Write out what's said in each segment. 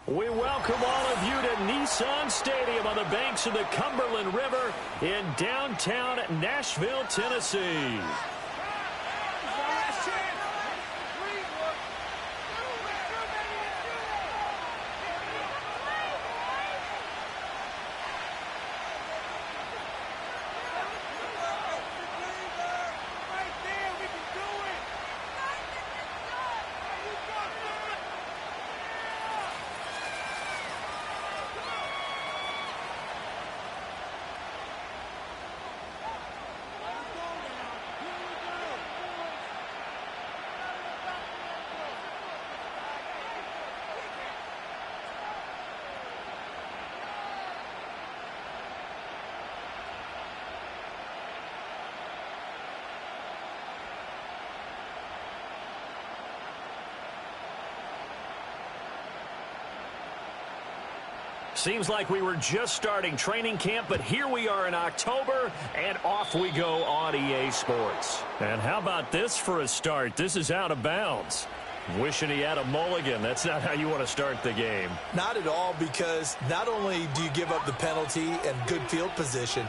We welcome all of you to Nissan Stadium on the banks of the Cumberland River in downtown Nashville, Tennessee. Seems like we were just starting training camp, but here we are in October, and off we go on EA Sports. And how about this for a start? This is out of bounds. Wishing he had a mulligan. That's not how you want to start the game. Not at all, because not only do you give up the penalty and good field position,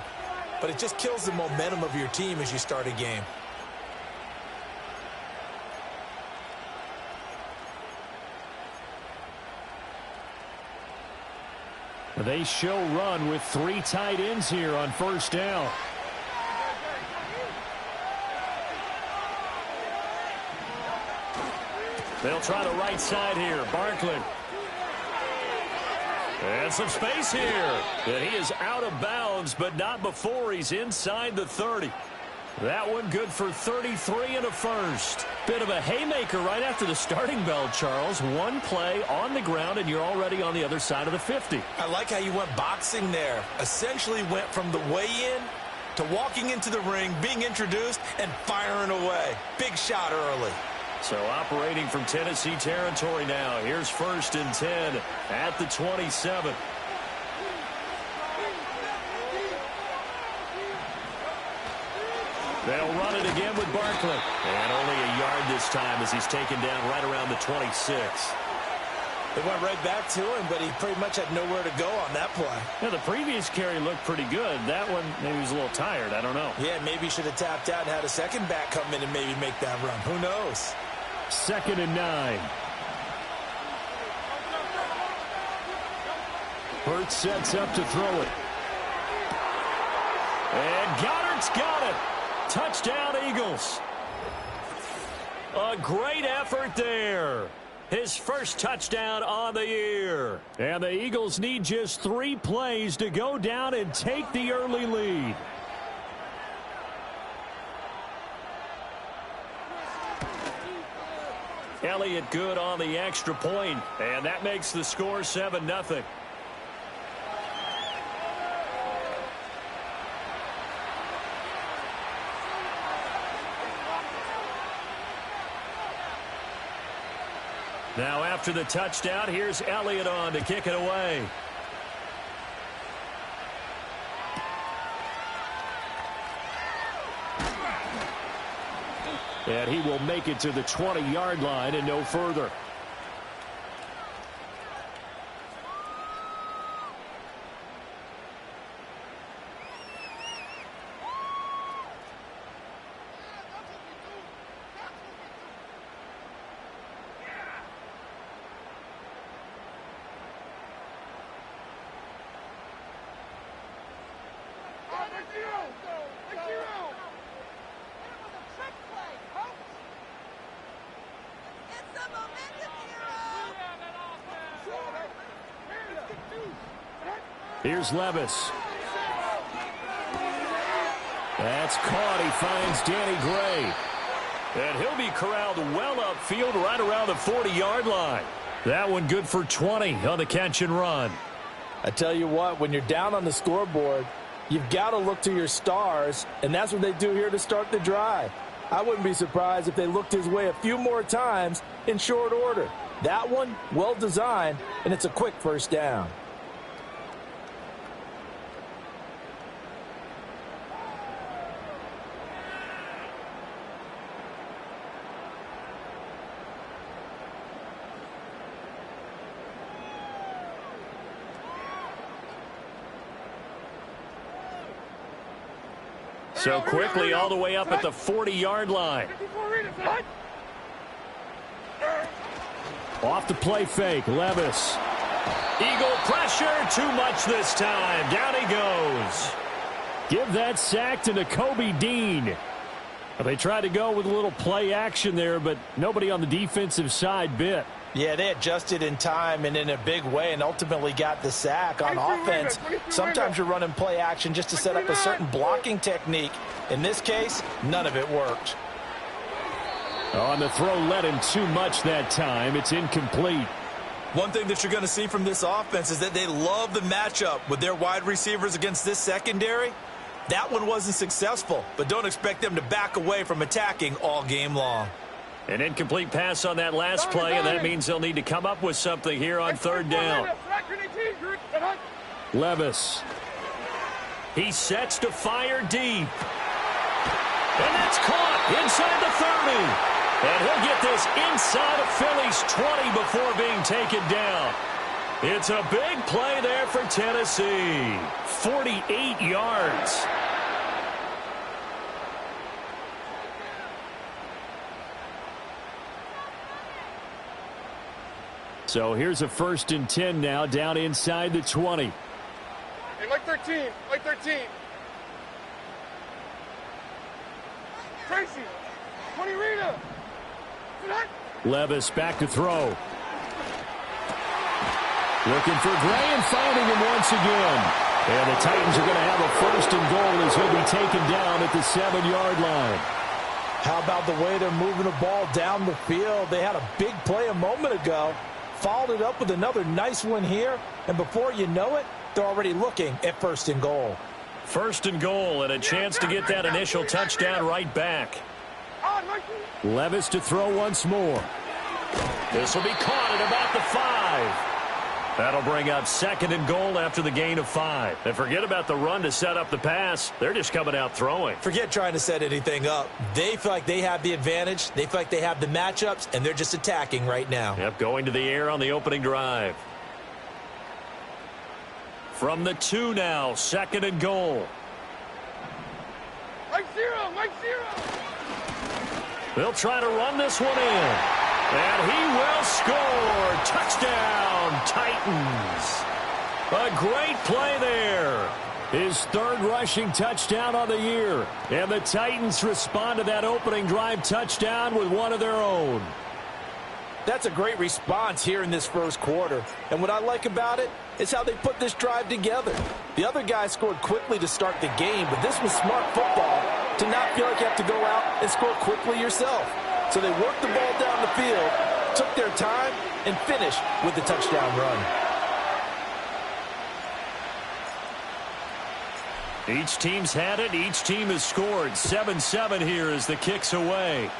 but it just kills the momentum of your team as you start a game. They show run with 3 tight ends here on first down. They'll try the right side here. Barkley. And some space here. And he is out of bounds, but not before he's inside the 30. That one good for 33 and a first. Bit of a haymaker right after the starting bell, Charles. One play on the ground, and you're already on the other side of the 50. I like how you went boxing there. Essentially went from the weigh-in to walking into the ring, being introduced, and firing away. Big shot early. So operating from Tennessee territory now. Here's 1st and 10 at the 27. They'll run it again with Barkley. And only a yard this time as he's taken down right around the 26. They went right back to him, but he pretty much had nowhere to go on that play. Yeah, the previous carry looked pretty good. That one, maybe he was a little tired. I don't know. Yeah, maybe he should have tapped out and had a second back come in and maybe make that run. Who knows? 2nd and 9. Hurts sets up to throw it. And Goddard's got it. Touchdown, Eagles. A great effort there. His first touchdown on the year. And the Eagles need just 3 plays to go down and take the early lead. Elliott good on the extra point, and that makes the score 7-0. Now after the touchdown, here's Elliott on to kick it away. And he will make it to the 20-yard line and no further. Here's Levis. That's caught. He finds Danny Gray. And he'll be corralled well upfield right around the 40-yard line. That one good for 20 on the catch and run. I tell you what, when you're down on the scoreboard, you've got to look to your stars, and that's what they do here to start the drive. I wouldn't be surprised if they looked his way a few more times in short order. That one, well designed, and it's a quick first down. So quickly all the way up at the 40-yard line. Off the play fake, Levis. Eagle pressure, too much this time. Down he goes. Give that sack to Nakobe Dean. They tried to go with a little play action there, but nobody on the defensive side bit. Yeah, they adjusted in time and in a big way and ultimately got the sack. On offense, sometimes you're running play action just to set up a certain blocking technique. In this case, none of it worked. On the throw, led him too much that time. It's incomplete. One thing that you're going to see from this offense is that they love the matchup with their wide receivers against this secondary. That one wasn't successful, but don't expect them to back away from attacking all game long. An incomplete pass on that last play, and that means they'll need to come up with something here on third down. Levis. He sets to fire deep. And that's caught inside the 30. And he'll get this inside of Philly's 20 before being taken down. It's a big play there for Tennessee. 48 yards. So here's a 1st and 10 now, down inside the 20. Hey, like 13, like 13. Tracy, 20 Rita. Levis back to throw. Looking for Gray and finding him once again. And the Titans are going to have a 1st and goal as he'll be taken down at the 7-yard line. How about the way they're moving the ball down the field? They had a big play a moment ago. Followed it up with another nice one here. And before you know it, they're already looking at 1st and goal. 1st and goal and a chance to get that initial touchdown right back. Levis to throw once more. This will be caught at about the 5. That'll bring up 2nd and goal after the gain of 5. And forget about the run to set up the pass. They're just coming out throwing. Forget trying to set anything up. They feel like they have the advantage. They feel like they have the matchups, and they're just attacking right now. Yep, going to the air on the opening drive. From the 2 now, 2nd and goal. Mike zero, Mike zero. They'll try to run this one in. And he will score. Touchdown, Titans. A great play there. His 3rd rushing touchdown on the year. And the Titans respond to that opening drive touchdown with one of their own. That's a great response here in this 1st quarter. And what I like about it is how they put this drive together. The other guys scored quickly to start the game, but this was smart football to not feel like you have to go out and score quickly yourself. So they worked the ball down the field, took their time, and finished with the touchdown run. Each team's had it. Each team has scored. 7-7 here as the kick's away.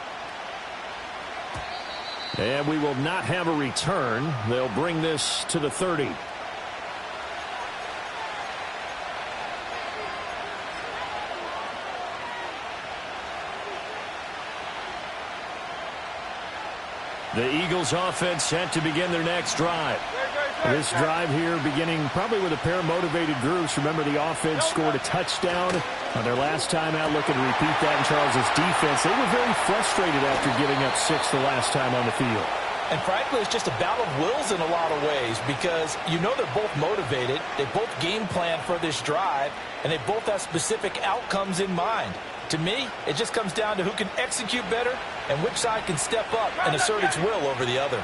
And we will not have a return. They'll bring this to the 30. The Eagles offense set to begin their next drive. This drive here beginning probably with a pair of motivated groups. Remember, the offense scored a touchdown on their last time out. Looking to repeat that in Charles' defense. They were very frustrated after giving up 6 the last time on the field. And frankly, it's just a battle of wills in a lot of ways because you know they're both motivated. They both game plan for this drive, and they both have specific outcomes in mind. To me, it just comes down to who can execute better and which side can step up and assert its will over the other.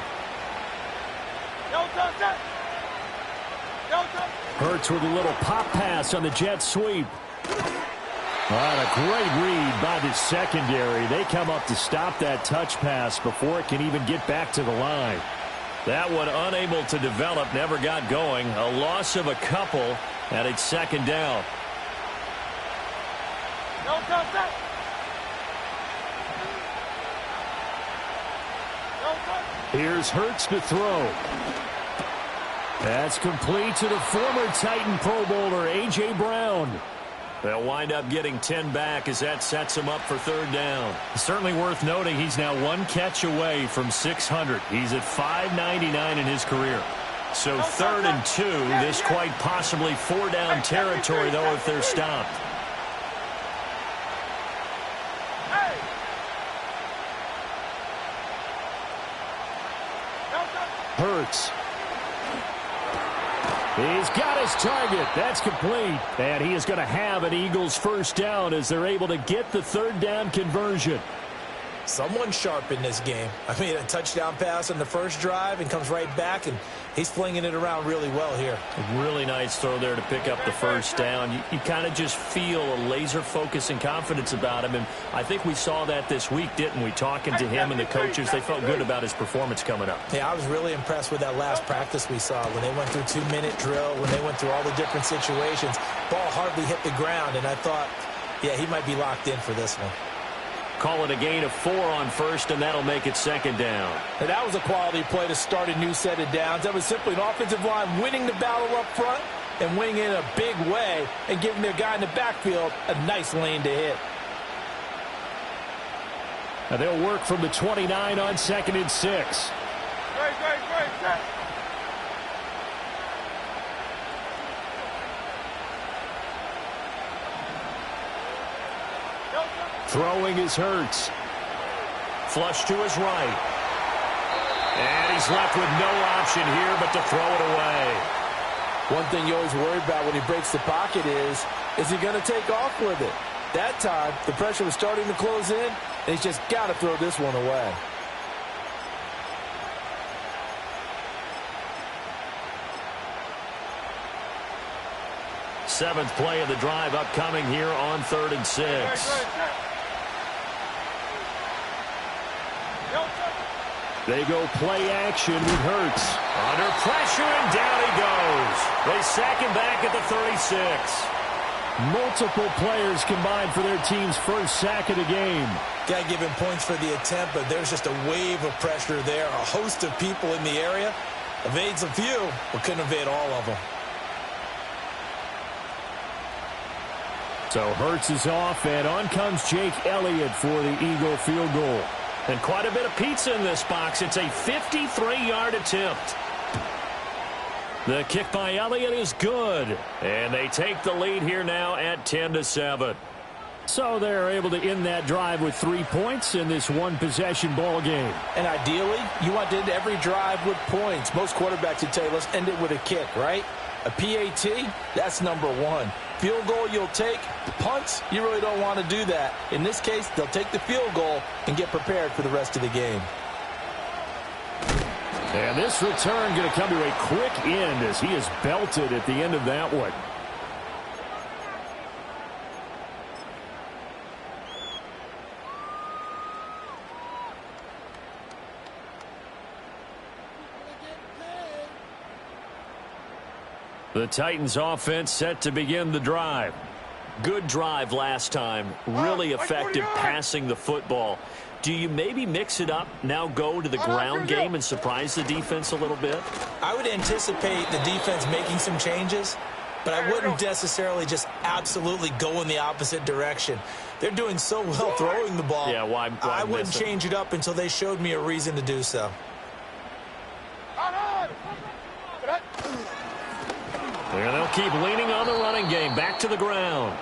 Hurts with a little pop pass on the jet sweep. All right, a great read by the secondary. They come up to stop that touch pass before it can even get back to the line. That one unable to develop, never got going. A loss of a couple, and it's 2nd down. Here's Hurts to throw. That's complete to the former Titan Pro Bowler, A.J. Brown. They'll wind up getting 10 back as that sets him up for 3rd down. Certainly worth noting he's now 1 catch away from 600. He's at 599 in his career. So 3rd and 2, this quite possibly 4-down territory, though, if they're stopped. Hurts. He's got his target. That's complete. And he is going to have an Eagles first down as they're able to get the third down conversion. Someone sharp in this game. I mean, a touchdown pass on the first drive and comes right back, and he's flinging it around really well here. A really nice throw there to pick up the first down. You kind of just feel a laser focus and confidence about him, and I think we saw that this week, didn't we? Talking to him and the coaches, they felt good about his performance coming up. Yeah, I was really impressed with that last practice we saw when they went through 2-minute drill, when they went through all the different situations. Ball hardly hit the ground, and I thought, yeah, he might be locked in for this one. Call it a gain of 4 on first, and that'll make it second down. And that was a quality play to start a new set of downs. That was simply an offensive line winning the battle up front and winning in a big way and giving their guy in the backfield a nice lane to hit. Now they'll work from the 29 on 2nd and 6. Great, set. Throwing is Hurts. Flush to his right. And he's left with no option here but to throw it away. One thing you always worry about when he breaks the pocket is he going to take off with it? That time, the pressure was starting to close in, and he's just got to throw this one away. Seventh play of the drive upcoming here on 3rd and 6. They go play action with Hurts. Under pressure, and down he goes. They sack him back at the 36. Multiple players combined for their team's first sack of the game. Got to give him points for the attempt, but there's just a wave of pressure there. A host of people in the area. Evades a few, but couldn't evade all of them. So Hurts is off, and on comes Jake Elliott for the Eagle field goal. And quite a bit of pizza in this box. It's a 53-yard attempt. The kick by Elliott is good. And they take the lead here now at 10-7. So they're able to end that drive with 3 points in this one-possession ball game. And ideally, you want to end every drive with points. Most quarterbacks would tell you, let's end it with a kick, right? A PAT, that's number 1. Field goal you'll take. Punts, you really don't want to do that. In this case, they'll take the field goal and get prepared for the rest of the game. And this return going to come to a quick end as he is belted at the end of that one. The Titans offense set to begin the drive. Good drive last time. Really effective passing the football. Do you maybe mix it up, now go to the ground game and surprise the defense a little bit? I would anticipate the defense making some changes, but I wouldn't necessarily just absolutely go in the opposite direction. They're doing so well throwing the ball. Yeah, why I wouldn't change it up until they showed me a reason to do so. And they'll keep leaning on the running game. Back to the ground.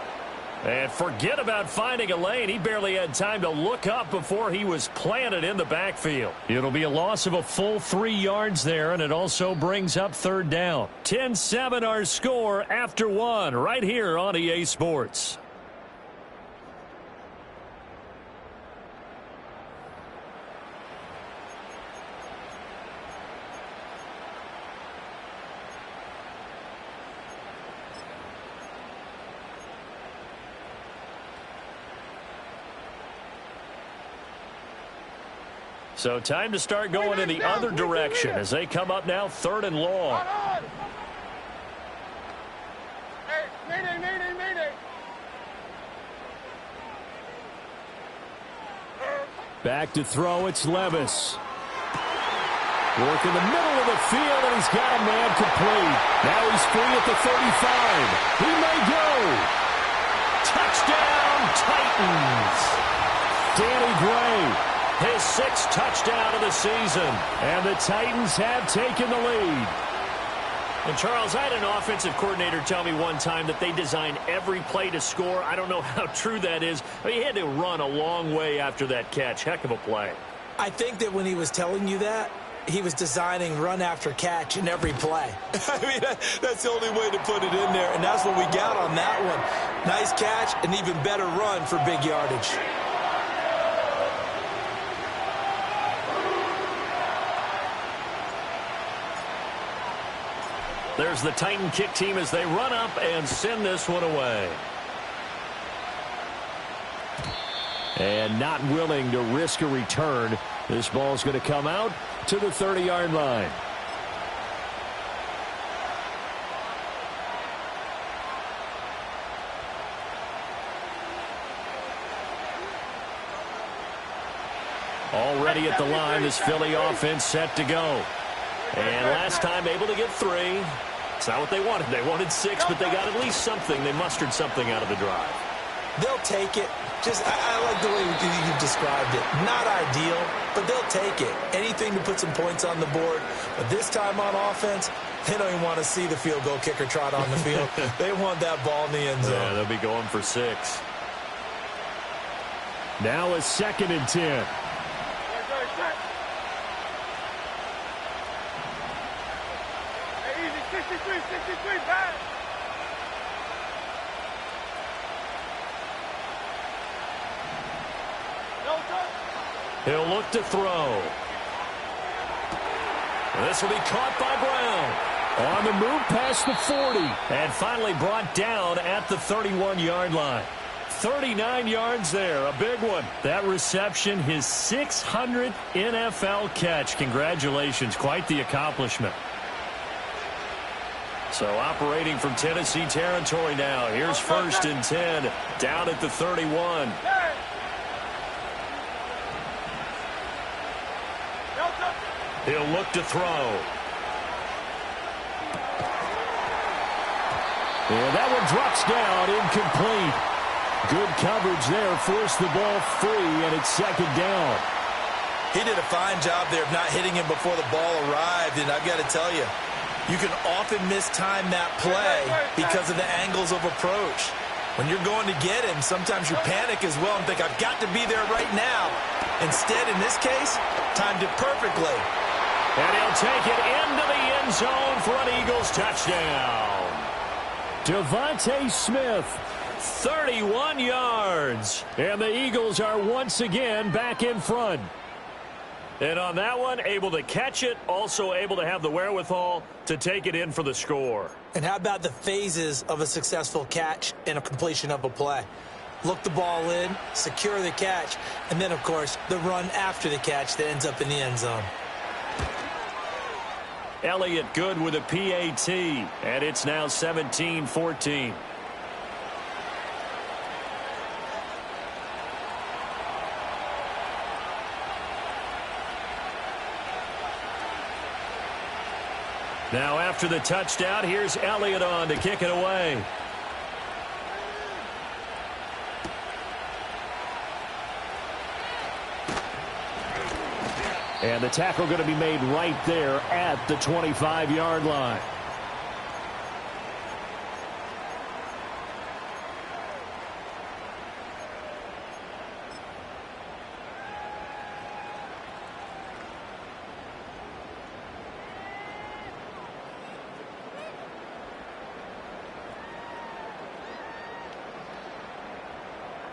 And forget about finding a lane. He barely had time to look up before he was planted in the backfield. It'll be a loss of a full 3 yards there, and it also brings up third down. 10-7 our score after 1 right here on EA Sports. So time to start going in the other direction as they come up now 3rd and long. Back to throw, it's Levis. Work in the middle of the field, and he's got a man complete. Now he's free at the 35. He may go. Touchdown, Titans. Danny Gray. His 6th touchdown of the season. And the Titans have taken the lead. And, Charles, I had an offensive coordinator tell me one time that they design every play to score. I don't know how true that is. I mean, he had to run a long way after that catch. Heck of a play. I think that when he was telling you that, he was designing run after catch in every play. I mean, that's the only way to put it in there, and that's what we got on that one. Nice catch, an even better run for big yardage. There's the Titan kick team as they run up and send this one away. And not willing to risk a return. This ball's going to come out to the 30-yard line. Already at the line, this Philly offense set to go. And last time able to get 3. It's not what they wanted. They wanted 6, but they got at least something. They mustered something out of the drive. They'll take it. I like the way you described it. Not ideal, but they'll take it. Anything to put some points on the board. But this time on offense, they don't even want to see the field goal kicker trot on the field. They want that ball in the end zone. Yeah, they'll be going for 6. Now a 2nd and 10. Hey, easy, 63, back. He'll look to throw. This will be caught by Brown. On the move past the 40. And finally brought down at the 31-yard line. 39 yards there, a big one. That reception, his 600th NFL catch. Congratulations, quite the accomplishment. So operating from Tennessee territory now. Here's 1st and 10, down at the 31. He'll look to throw. And that one drops down, incomplete. Good coverage there, forced the ball free, and it's 2nd down. He did a fine job there of not hitting him before the ball arrived, and I've got to tell you, you can often mistime that play because of the angles of approach. When you're going to get him, sometimes you panic as well and think, I've got to be there right now. Instead, in this case, timed it perfectly. And he'll take it into the end zone for an Eagles touchdown. Devontae Smith, 31 yards. And the Eagles are once again back in front. And on that one, able to catch it, also able to have the wherewithal to take it in for the score. And how about the phases of a successful catch and a completion of a play? Look the ball in, secure the catch, and then, of course, the run after the catch that ends up in the end zone. Elliott good with a PAT, and it's now 17-14. Now after the touchdown, here's Elliott on to kick it away. And the tackle going to be made right there at the 25-yard line.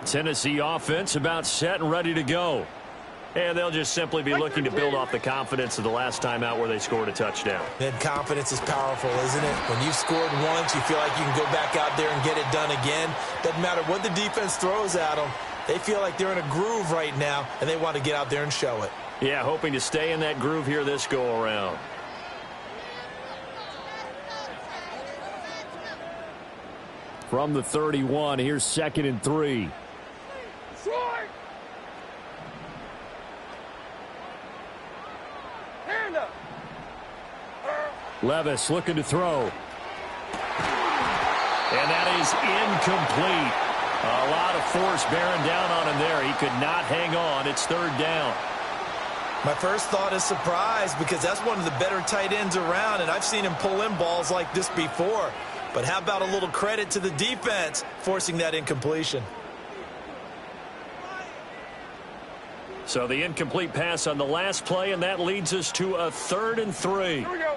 Tennessee offense about set and ready to go. And they'll just simply be looking to build off the confidence of the last time out where they scored a touchdown. And confidence is powerful, isn't it? When you've scored once, you feel like you can go back out there and get it done again. Doesn't matter what the defense throws at them. They feel like they're in a groove right now, and they want to get out there and show it. Yeah, hoping to stay in that groove here this go-around. From the 31, here's 2nd and 3. Levis looking to throw. And that is incomplete. A lot of force bearing down on him there. He could not hang on. It's 3rd down. My first thought is surprise because that's one of the better tight ends around, and I've seen him pull in balls like this before. But how about a little credit to the defense forcing that incompletion? So the incomplete pass on the last play, and that leads us to a 3rd and 3. Here we go.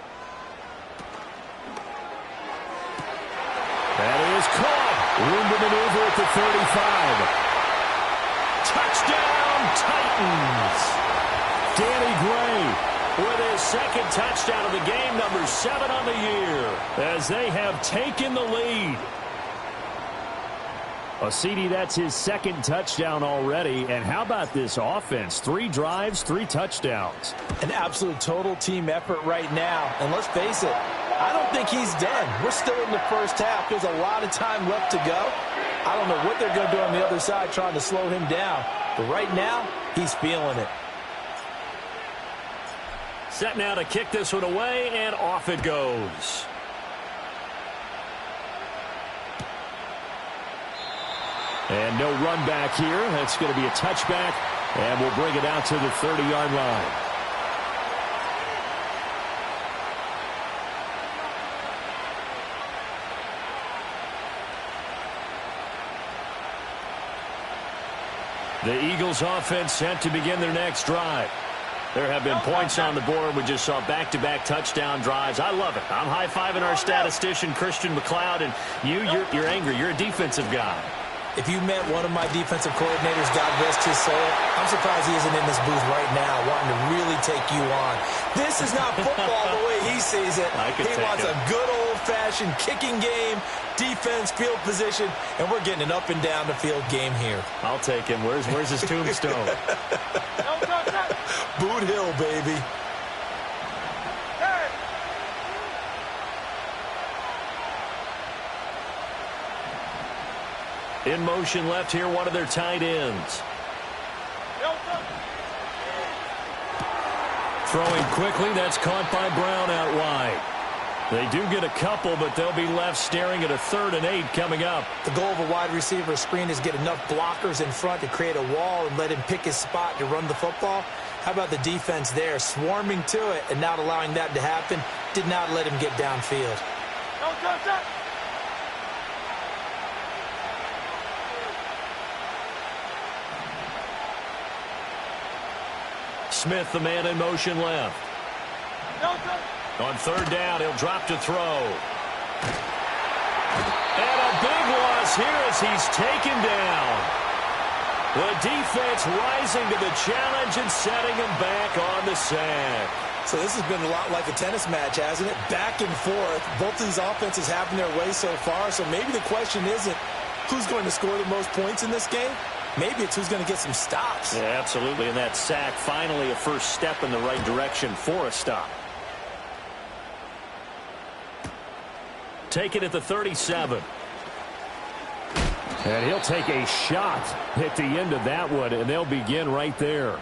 That is caught. Room to maneuver at the 35. Touchdown, Titans. Danny Gray with his 2nd touchdown of the game, number 7 on the year, as they have taken the lead. Well, CD, that's his 2nd touchdown already. And how about this offense? 3 drives, 3 touchdowns. An absolute total team effort right now. And let's face it, I don't think he's done. We're still in the first half. There's a lot of time left to go. I don't know what they're going to do on the other side trying to slow him down. But right now, he's feeling it. Set now to kick this one away, and off it goes. And no run back here. That's going to be a touchback, and we'll bring it out to the 30-yard line. The Eagles offense set to begin their next drive. There have been points on the board. We just saw back-to-back touchdown drives. I love it. I'm high-fiving our statistician, Christian McLeod, and you're angry. You're a defensive guy. If you met one of my defensive coordinators, God rest his soul, I'm surprised he isn't in this booth right now wanting to really take you on. This is not football the way he sees it. He wants a good old-fashioned kicking game, defense, field position, and we're getting an up-and-down-the-field game here. I'll take him. Where's his tombstone? Boot Hill, baby. In motion left here, one of their tight ends. Throwing quickly, that's caught by Brown out wide. They do get a couple, but they'll be left staring at a 3rd and 8 coming up. The goal of a wide receiver screen is get enough blockers in front to create a wall and let him pick his spot to run the football. How about the defense there, swarming to it and not allowing that to happen? Did not let him get downfield. Smith, the man in motion left. On 3rd down, he'll drop to throw. And a big loss here as he's taken down. The defense rising to the challenge and setting him back on the sack. So this has been a lot like a tennis match, hasn't it? Back and forth. Both of these offenses having their way so far. So maybe the question isn't who's going to score the most points in this game. Maybe it's who's going to get some stops. Yeah, absolutely. And that sack, finally a first step in the right direction for a stop. Take it at the 37. And he'll take a shot at the end of that one, and they'll begin right there.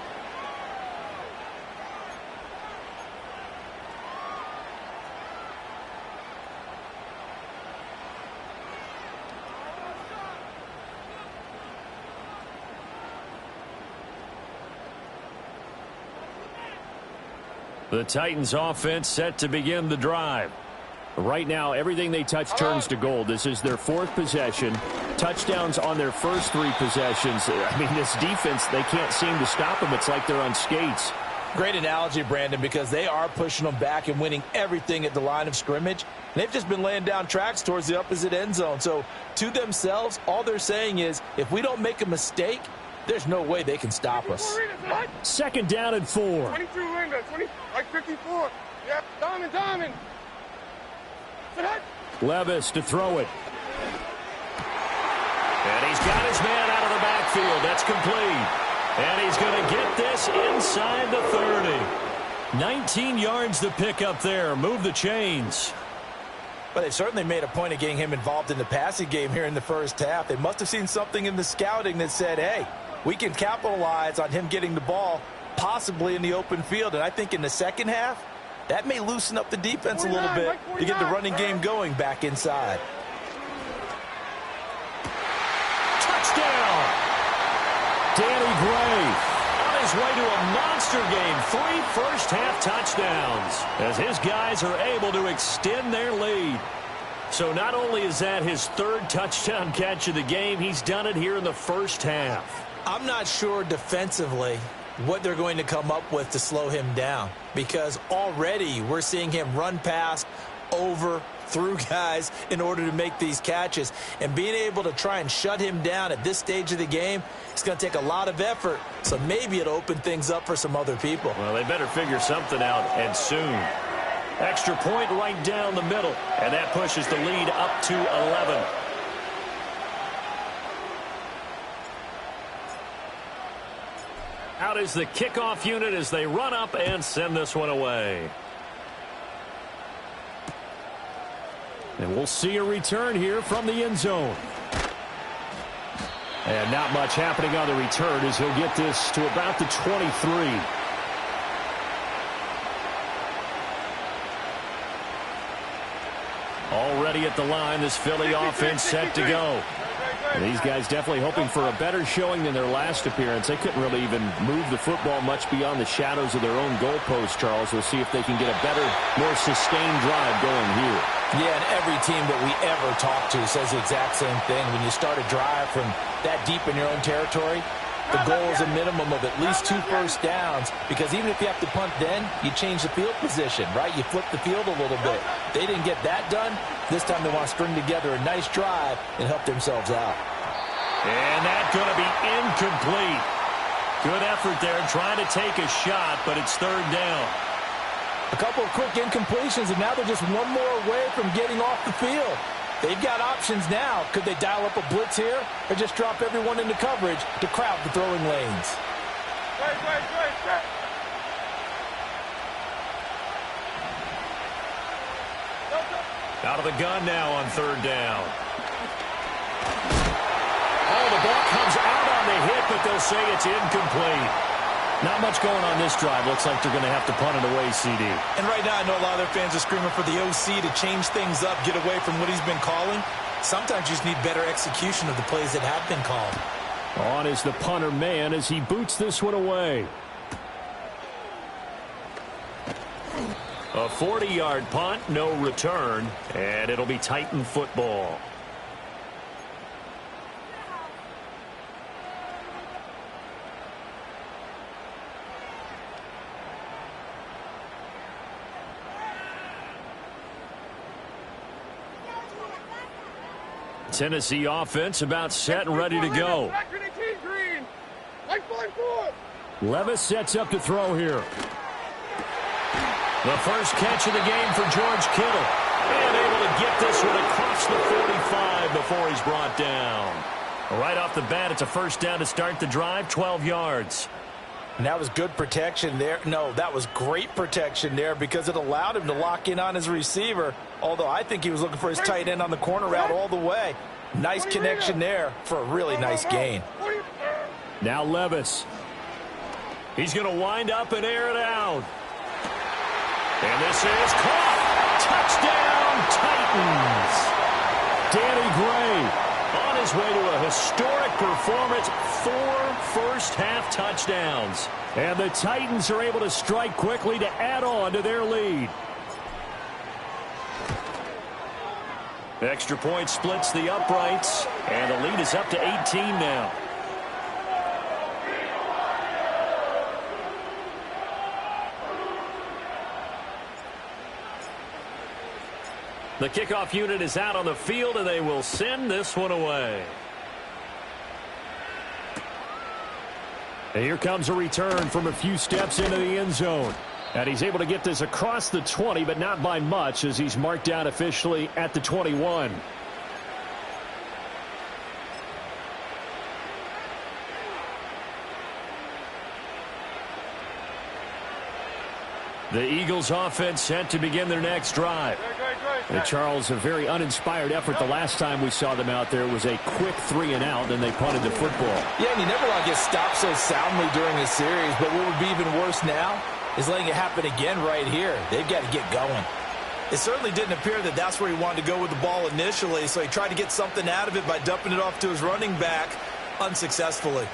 The Titans offense set to begin the drive. Right now, everything they touch turns to gold. This is their 4th possession. Touchdowns on their first 3 possessions. I mean, this defense, they can't seem to stop them. It's like they're on skates. Great analogy, Brandon, because they are pushing them back and winning everything at the line of scrimmage. And they've just been laying down tracks towards the opposite end zone. So to themselves, all they're saying is, if we don't make a mistake, there's no way they can stop us. 2nd down and 4. 22 Linda, 54. Yeah, diamond. Levis to throw it. And he's got his man out of the backfield. That's complete. And he's going to get this inside the 30. 19 yards to pick up there. Move the chains. But they've certainly made a point of getting him involved in the passing game here in the first half. They must have seen something in the scouting that said, hey, we can capitalize on him getting the ball possibly in the open field. And I think in the second half, that may loosen up the defense a little bit to get the running game going back inside. Touchdown! Danny Gray on his way to a monster game. 3 first-half touchdowns as his guys are able to extend their lead. So not only is that his 3rd touchdown catch of the game, he's done it here in the first half. I'm not sure defensively what they're going to come up with to slow him down, because already we're seeing him run past, over, through guys in order to make these catches. And being able to try and shut him down at this stage of the game, it's going to take a lot of effort. So maybe it'll open things up for some other people. Well, they better figure something out, and soon. Extra point right down the middle, and that pushes the lead up to 11. Out is the kickoff unit as they run up and send this one away. And we'll see a return here from the end zone. And not much happening on the return as he'll get this to about the 23. Already at the line, this Philly offense set to go. And these guys definitely hoping for a better showing than their last appearance. They couldn't really even move the football much beyond the shadows of their own goalpost, Charles. We'll see if they can get a better, more sustained drive going here. Yeah, and every team that we ever talk to says the exact same thing. When you start a drive from that deep in your own territory, the goal is a minimum of at least 2 first downs, because even if you have to punt then, you change the field position, right? You flip the field a little bit. They didn't get that done. This time they want to string together a nice drive and help themselves out. And that's going to be incomplete. Good effort there trying to take a shot, but it's third down. A couple of quick incompletions, and now they're just one more away from getting off the field. They've got options now. Could they dial up a blitz here or just drop everyone into coverage to crowd the throwing lanes? Out of the gun now on third down. Oh, the ball comes out on the hit, but they'll say it's incomplete. Not much going on this drive. Looks like they're going to have to punt it away, CD. And right now I know a lot of their fans are screaming for the OC to change things up, get away from what he's been calling. Sometimes you just need better execution of the plays that have been called. On is the punter man as he boots this one away. A 40-yard punt, no return, and it'll be Titan football. Tennessee offense about set and ready to go. Levis sets up to throw here. The first catch of the game for George Kittle. And able to get this one across the 45 before he's brought down. Right off the bat, it's a first down to start the drive, 12 yards. And that was good protection there. No, that was great protection there because it allowed him to lock in on his receiver, although I think he was looking for his tight end on the corner route all the way. Nice connection there for a really nice gain. Now Levis. He's going to wind up and air it out. And this is caught. Touchdown, Titans. Danny Gray on his way to a historic performance, 4 first-half touchdowns. And the Titans are able to strike quickly to add on to their lead. Extra point splits the uprights, and the lead is up to 18 now. The kickoff unit is out on the field, and they will send this one away. And here comes a return from a few steps into the end zone. And he's able to get this across the 20, but not by much, as he's marked down officially at the 21. The Eagles offense set to begin their next drive. And Charles, a very uninspired effort the last time we saw them out there. It was a quick 3-and-out, then they punted the football. Yeah, and you never want to get stopped so soundly during a series, but what would be even worse now is letting it happen again right here. They've got to get going. It certainly didn't appear that that's where he wanted to go with the ball initially, so he tried to get something out of it by dumping it off to his running back unsuccessfully.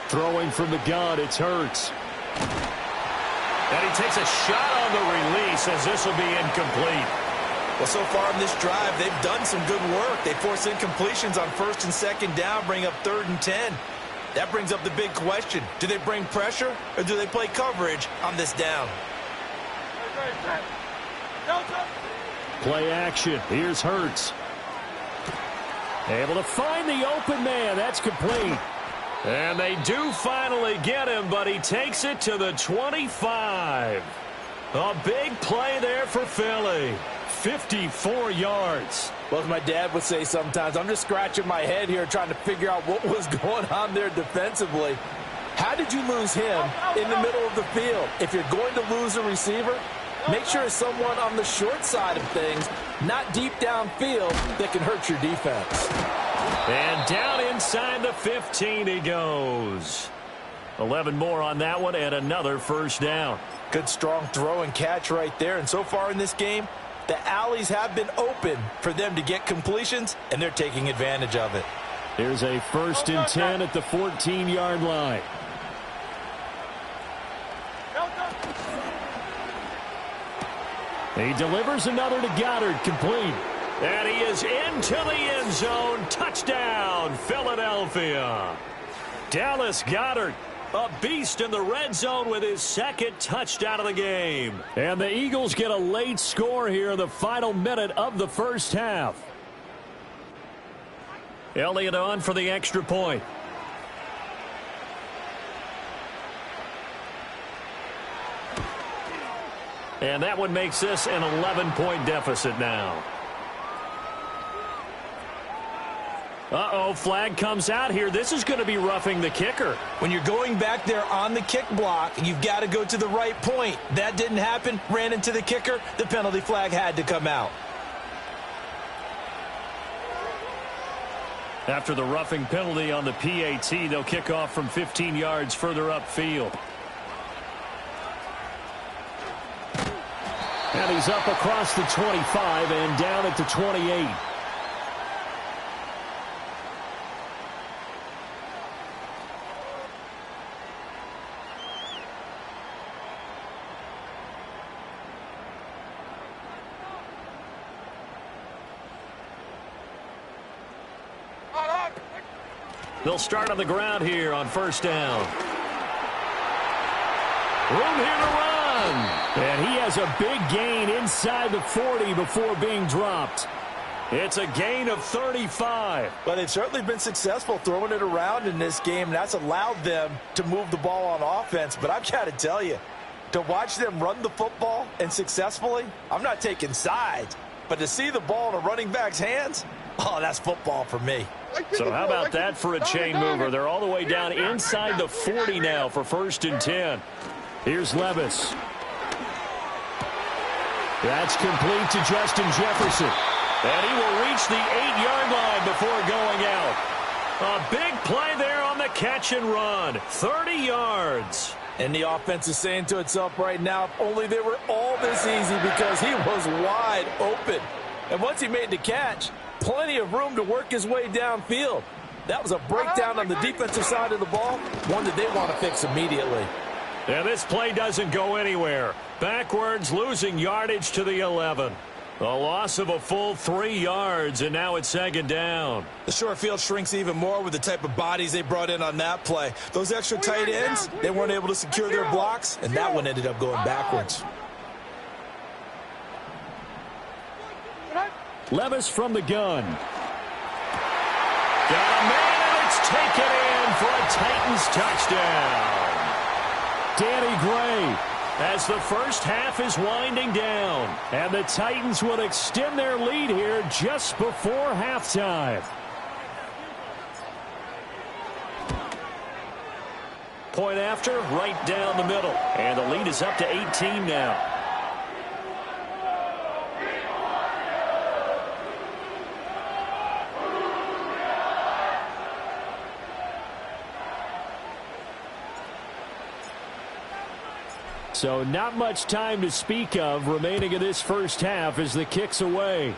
Throwing from the gun, it's Hurts. And he takes a shot on the release as this will be incomplete. Well, so far in this drive, they've done some good work. They force incompletions on first and second down, bring up 3rd and 10. That brings up the big question. Do they bring pressure or do they play coverage on this down? Play action. Here's Hurts. Able to find the open man. That's complete. And they do finally get him, but he takes it to the 25. A big play there for Philly. 54 yards. Well, as my dad would say sometimes, I'm just scratching my head here trying to figure out what was going on there defensively. How did you lose him in the middle of the field? If you're going to lose a receiver, make sure it's someone on the short side of things, not deep downfield, that can hurt your defense. And down inside the 15 he goes. 11 more on that one and another first down. Good strong throw and catch right there. And so far in this game, the alleys have been open for them to get completions, and they're taking advantage of it. Here's a 1st and 10 at the 14-yard line. He delivers another to Goddard, complete. And he is into the end zone. Touchdown, Philadelphia. Dallas Goedert, a beast in the red zone with his 2nd touchdown of the game. And the Eagles get a late score here in the final minute of the first half. Elliott on for the extra point. And that one makes this an 11-point deficit now. Uh-oh, flag comes out here. This is going to be roughing the kicker. When you're going back there on the kick block, you've got to go to the right point. That didn't happen. Ran into the kicker. The penalty flag had to come out. After the roughing penalty on the PAT, they'll kick off from 15 yards further upfield. And he's up across the 25 and down at the 28. They'll start on the ground here on first down. Room here to run. And he has a big gain inside the 40 before being dropped. It's a gain of 35. But they've certainly been successful throwing it around in this game, and that's allowed them to move the ball on offense. But I've got to tell you, to watch them run the football and successfully, I'm not taking sides, but to see the ball in a running back's hands, oh, that's football for me. So how about that for a chain mover? They're all the way down inside the 40 now for 1st and 10. Here's Levis. That's complete to Justin Jefferson. And he will reach the 8-yard line before going out. A big play there on the catch and run. 30 yards. And the offense is saying to itself right now, if only they were all this easy, because he was wide open. And once he made the catch, plenty of room to work his way downfield. That was a breakdown on the defensive side of the ball, one that they want to fix immediately. And this play doesn't go anywhere. Backwards, losing yardage to the 11. A loss of a full 3 yards, and now it's 2nd down. The short field shrinks even more with the type of bodies they brought in on that play. Those extra tight ends, they weren't able to secure their blocks, and that one ended up going backwards. Levis from the gun. Got a man, and it's taken in for a Titans touchdown. Danny Gray, as the first half is winding down. And the Titans will extend their lead here just before halftime. Point after, right down the middle. And the lead is up to 18 now. So not much time to speak of remaining in this first half as the kick's away.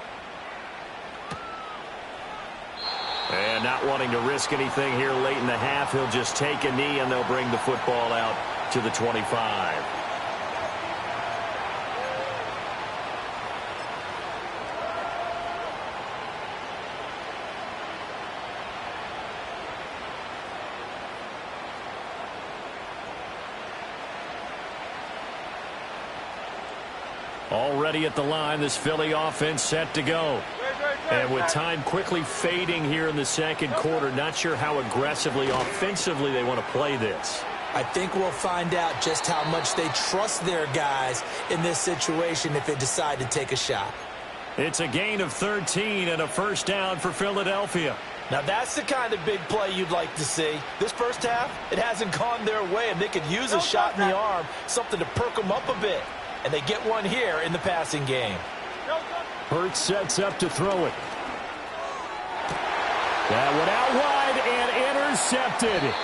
And not wanting to risk anything here late in the half, he'll just take a knee and they'll bring the football out to the 25. Already at the line, this Philly offense set to go. And with time quickly fading here in the second quarter, not sure how aggressively, offensively they want to play this. I think we'll find out just how much they trust their guys in this situation if they decide to take a shot. It's a gain of 13 and a first down for Philadelphia. Now, that's the kind of big play you'd like to see. This first half, it hasn't gone their way, and they could use a shot in the arm, something to perk them up a bit. And they get one here in the passing game. Hurts sets up to throw it. That one out wide and intercepted.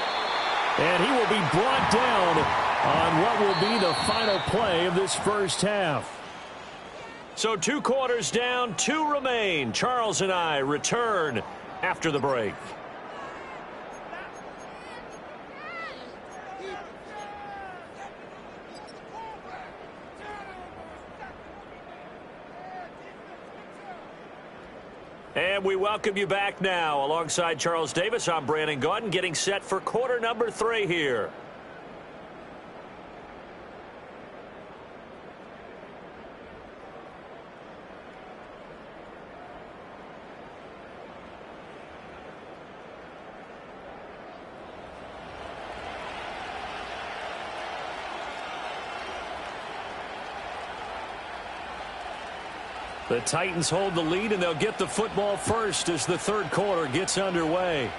And he will be brought down on what will be the final play of this first half. So 2 quarters down, 2 remain. Charles and I return after the break. And we welcome you back now. Alongside Charles Davis, I'm Brandon Gaudin, getting set for quarter number 3 here. The Titans hold the lead, and they'll get the football first as the third quarter gets underway.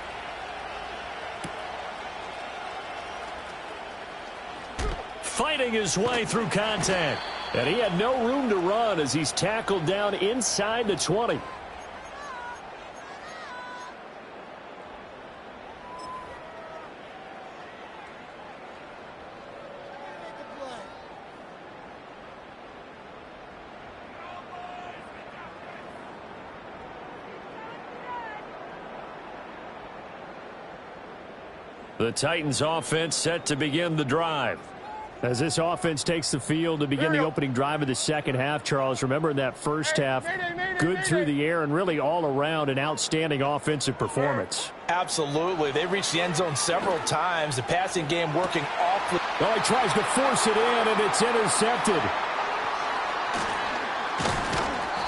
Fighting his way through contact. And he had no room to run as he's tackled down inside the 20. The Titans offense set to begin the drive. As this offense takes the field to begin the opening drive of the second half, Charles, remember in that first half, good through the air and really all around an outstanding offensive performance. Absolutely. They reached the end zone several times. The passing game working awfully. Well, he tries to force it in, and it's intercepted.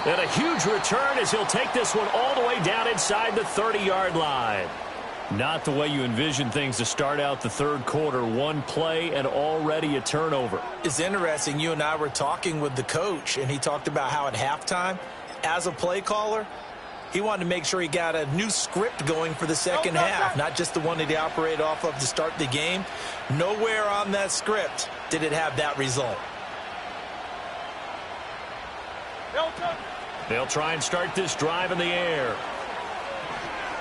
And a huge return as he'll take this one all the way down inside the 30-yard line. Not the way you envision things to start out the third quarter. One play and already a turnover. It's interesting. You and I were talking with the coach, and he talked about how at halftime, as a play caller, he wanted to make sure he got a new script going for the second half, not just the one that he operated off of to start the game. Nowhere on that script did it have that result. They'll try and start this drive in the air.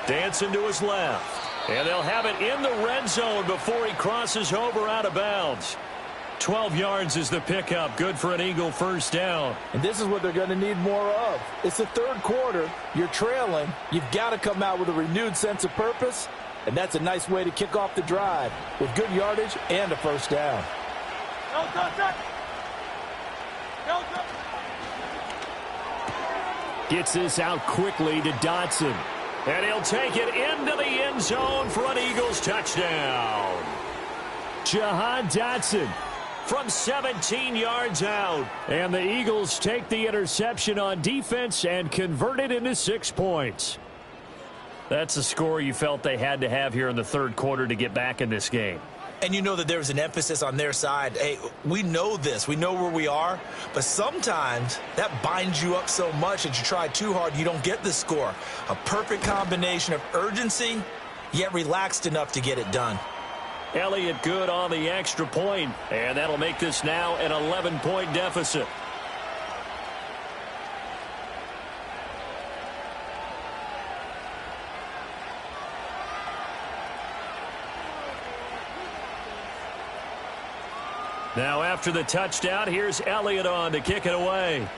Dancing to his left. And they'll have it in the red zone before he crosses over out of bounds. 12 yards is the pickup. Good for an Eagle first down. And this is what they're going to need more of. It's the third quarter. You're trailing. You've got to come out with a renewed sense of purpose. And that's a nice way to kick off the drive with good yardage and a first down. Gets this out quickly to Dotson. And he'll take it into the end zone for an Eagles touchdown. Jahan Dotson from 17 yards out. And the Eagles take the interception on defense and convert it into 6 points. That's a score you felt they had to have here in the third quarter to get back in this game. And you know that there's an emphasis on their side. Hey, we know this. We know where we are. But sometimes that binds you up so much that you try too hard, you don't get the score. A perfect combination of urgency, yet relaxed enough to get it done. Elliott good on the extra point, and that'll make this now an 11-point deficit. Now after the touchdown, here's Elliott on to kick it away.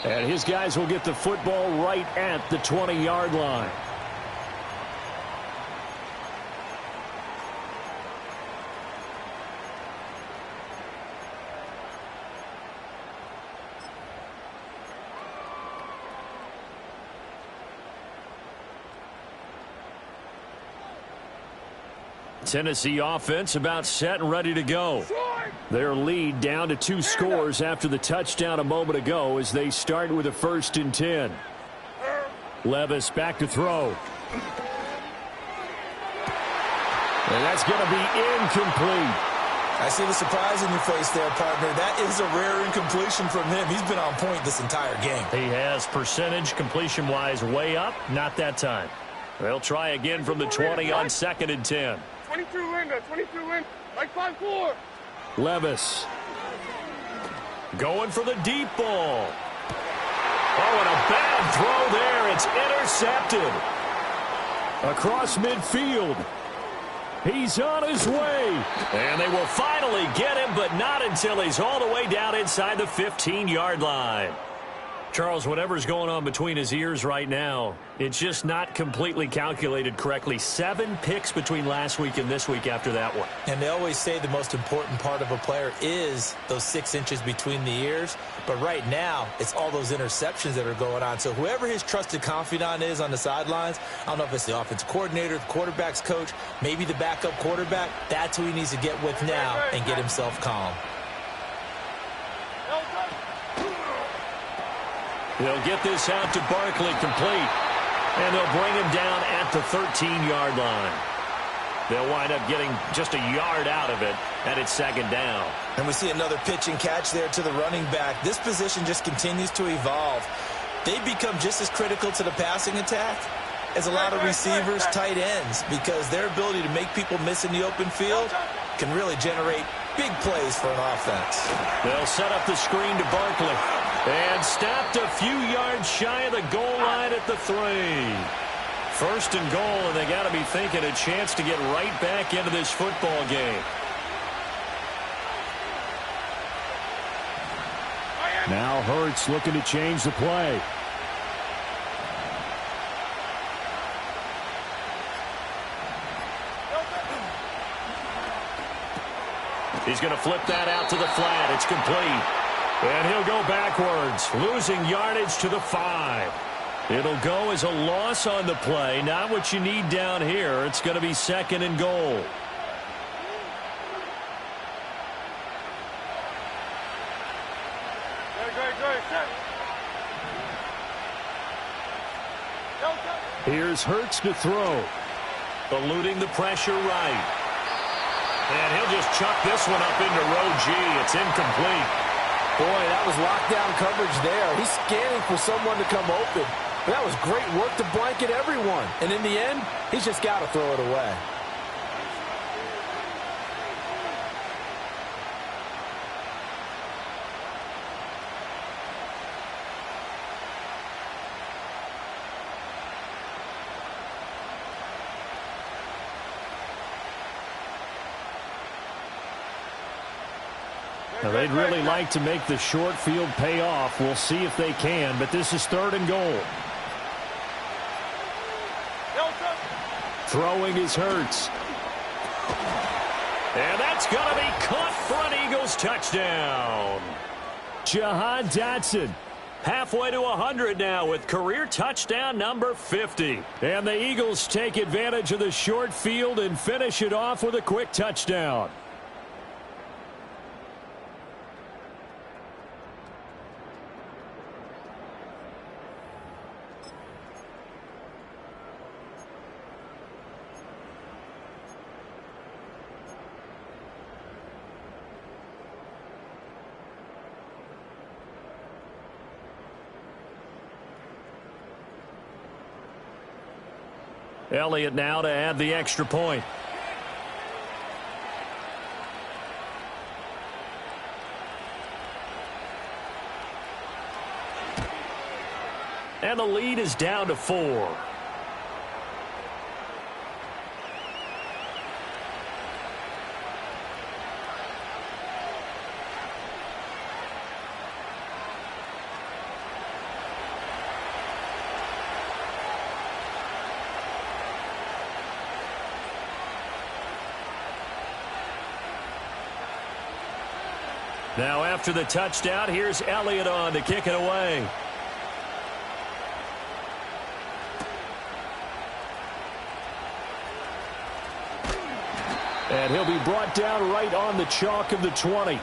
And his guys will get the football right at the 20-yard line. Tennessee offense about set and ready to go. Their lead down to 2 scores after the touchdown a moment ago as they start with a 1st and 10. Levis back to throw. And that's going to be incomplete. I see the surprise in your face there, partner. That is a rare incompletion from him. He's been on point this entire game. He has percentage completion-wise way up. Not that time. They'll try again from the 20 on 2nd and 10. 22 Linda, 22 Linda, like 5-4. Levis. Going for the deep ball. Oh, and a bad throw there. It's intercepted. Across midfield. He's on his way. And they will finally get him, but not until he's all the way down inside the 15-yard line. Charles, whatever's going on between his ears right now, it's just not completely calculated correctly. 7 picks between last week and this week after that one. And they always say the most important part of a player is those 6 inches between the ears. But right now, it's all those interceptions that are going on. So whoever his trusted confidant is on the sidelines, I don't know if it's the offensive coordinator, the quarterback's coach, maybe the backup quarterback, that's who he needs to get with now and get himself calm. They'll get this out to Barkley complete. And they'll bring him down at the 13-yard line. They'll wind up getting just a yard out of it, and it's 2nd down. And we see another pitch and catch there to the running back. This position just continues to evolve. They become just as critical to the passing attack as a lot of receivers, tight ends, because their ability to make people miss in the open field can really generate big plays for an offense. They'll set up the screen to Barkley. And stopped a few yards shy of the goal line at the 3. 1st and goal, and they got to be thinking a chance to get right back into this football game. Now Hurts looking to change the play. He's going to flip that out to the flat. It's complete. And he'll go backwards, losing yardage to the 5. It'll go as a loss on the play. Not what you need down here. It's going to be 2nd and goal. Here's Hurts to throw. Eluding the pressure right. And he'll just chuck this one up into row G. It's incomplete. Boy, that was lockdown coverage there. He's scanning for someone to come open. That was great work to blanket everyone. And in the end, he's just got to throw it away. Now, they'd really like to make the short field pay off. We'll see if they can, but this is 3rd and goal. Throwing is Hurts. And that's going to be caught for an Eagles touchdown. Jahan Dotson halfway to 100 now with career touchdown number 50. And the Eagles take advantage of the short field and finish it off with a quick touchdown. Elliott now to add the extra point. And the lead is down to 4. Now after the touchdown, here's Elliott on to kick it away. And he'll be brought down right on the chalk of the 20.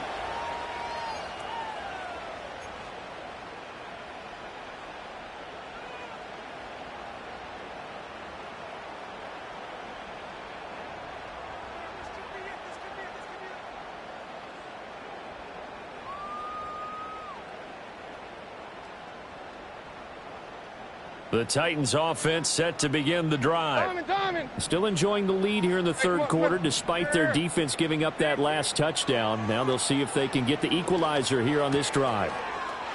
The Titans offense set to begin the drive. Still enjoying the lead here in the third quarter despite their defense giving up that last touchdown. Now they'll see if they can get the equalizer here on this drive.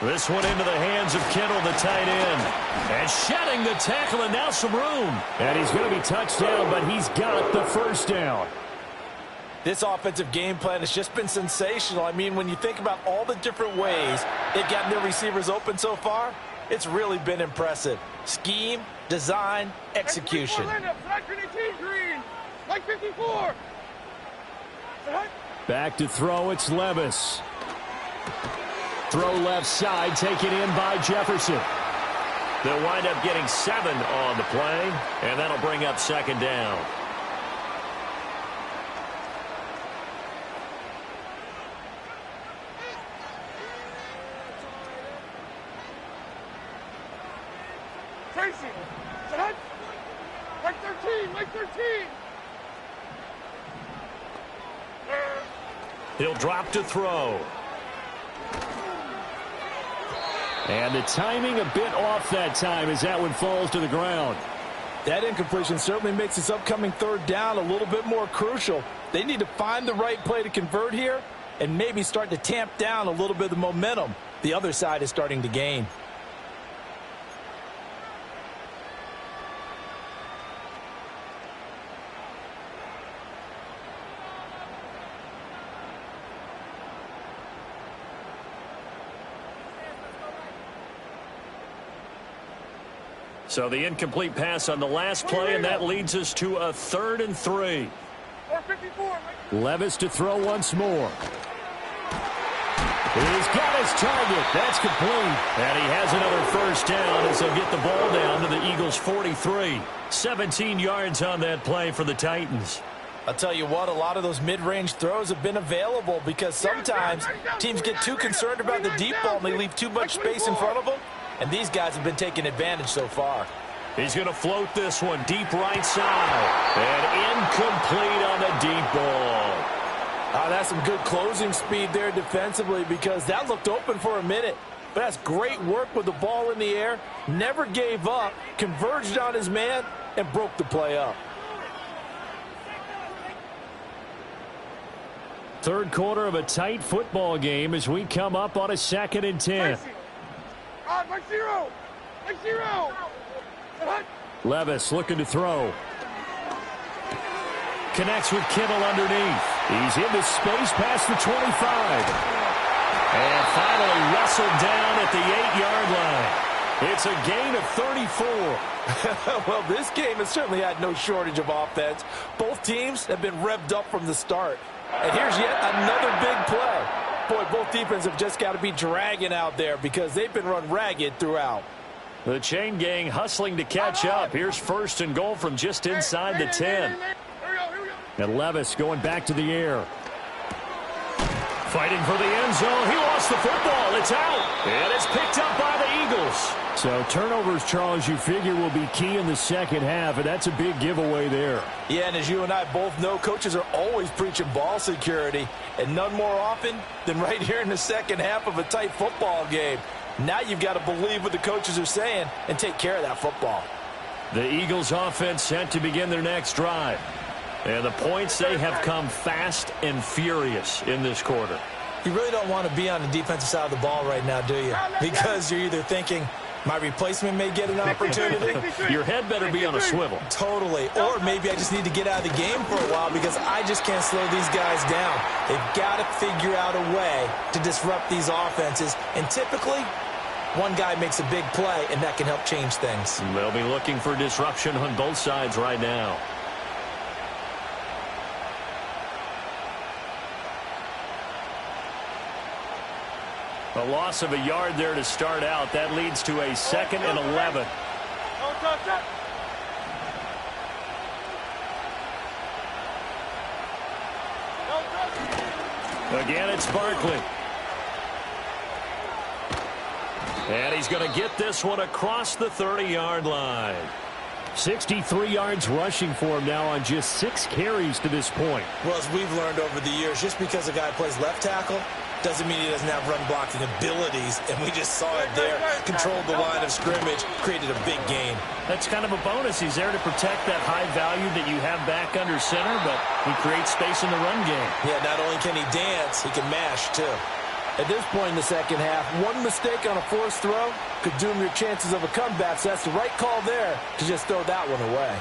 This one into the hands of Kittle, the tight end. And shedding the tackle, and now some room. And he's going to be touched down, but he's got the first down. This offensive game plan has just been sensational. I mean, when you think about all the different ways they've gotten their receivers open so far, it's really been impressive. Scheme, design, execution. Back to throw, it's Levis. Throw left side, taken in by Jefferson. They'll wind up getting 7 on the play, and that'll bring up second down. Tracy, set. Like 13, like 13. He'll drop to throw. And the timing a bit off that time as that one falls to the ground. That incompletion certainly makes this upcoming third down a little bit more crucial. They need to find the right play to convert here and maybe start to tamp down a little bit of the momentum the other side is starting to gain. So the incomplete pass on the last play, and that leads us to a 3rd and 3. Levis to throw once more. He's got his target. That's complete. And he has another first down as they'll get the ball down to the Eagles' 43. 17 yards on that play for the Titans. I'll tell you what, a lot of those mid-range throws have been available because sometimes teams get too concerned about the deep ball and they leave too much space in front of them. And these guys have been taking advantage so far. He's going to float this one deep right side. And incomplete on the deep ball. That's some good closing speed there defensively because that looked open for a minute. But that's great work with the ball in the air. Never gave up, converged on his man, and broke the play up. Third quarter of a tight football game as we come up on a 2nd and 10. Like zero. Levis looking to throw. Connects with Kittle underneath. He's into space past the 25. And finally wrestled down at the 8-yard line. It's a gain of 34. Well, this game has certainly had no shortage of offense. Both teams have been revved up from the start. And here's yet another big play. Boy, both defenses have just got to be dragging out there because they've been run ragged throughout. The chain gang hustling to catch up. Here's 1st and goal from just inside the 10. And Levis going back to the air. Fighting for the end zone. He lost the football. It's out. And it's picked up by the Eagles. So turnovers, Charles, you figure will be key in the second half, and that's a big giveaway there. Yeah, and as you and I both know, coaches are always preaching ball security, and none more often than right here in the second half of a tight football game. Now you've got to believe what the coaches are saying and take care of that football. The Eagles offense set to begin their next drive. And the points, they have come fast and furious in this quarter. You really don't want to be on the defensive side of the ball right now, do you? Because you're either thinking, my replacement may get an opportunity. Your head better be on a swivel. Totally. Or maybe I just need to get out of the game for a while because I just can't slow these guys down. They've got to figure out a way to disrupt these offenses. And typically, one guy makes a big play, and that can help change things. They'll be looking for disruption on both sides right now. A loss of a yard there to start out. That leads to a 2nd and 11. Again, it's Barkley. And he's going to get this one across the 30-yard line. 63 yards rushing for him now on just 6 carries to this point. Well, as we've learned over the years, just because a guy plays left tackle doesn't mean he doesn't have run-blocking abilities, and we just saw it there. Controlled the line of scrimmage, created a big gain. That's kind of a bonus. He's there to protect that high value that you have back under center, but he creates space in the run game. Yeah, not only can he dance, he can mash, too. At this point in the second half, one mistake on a forced throw could doom your chances of a comeback, so that's the right call there to just throw that one away.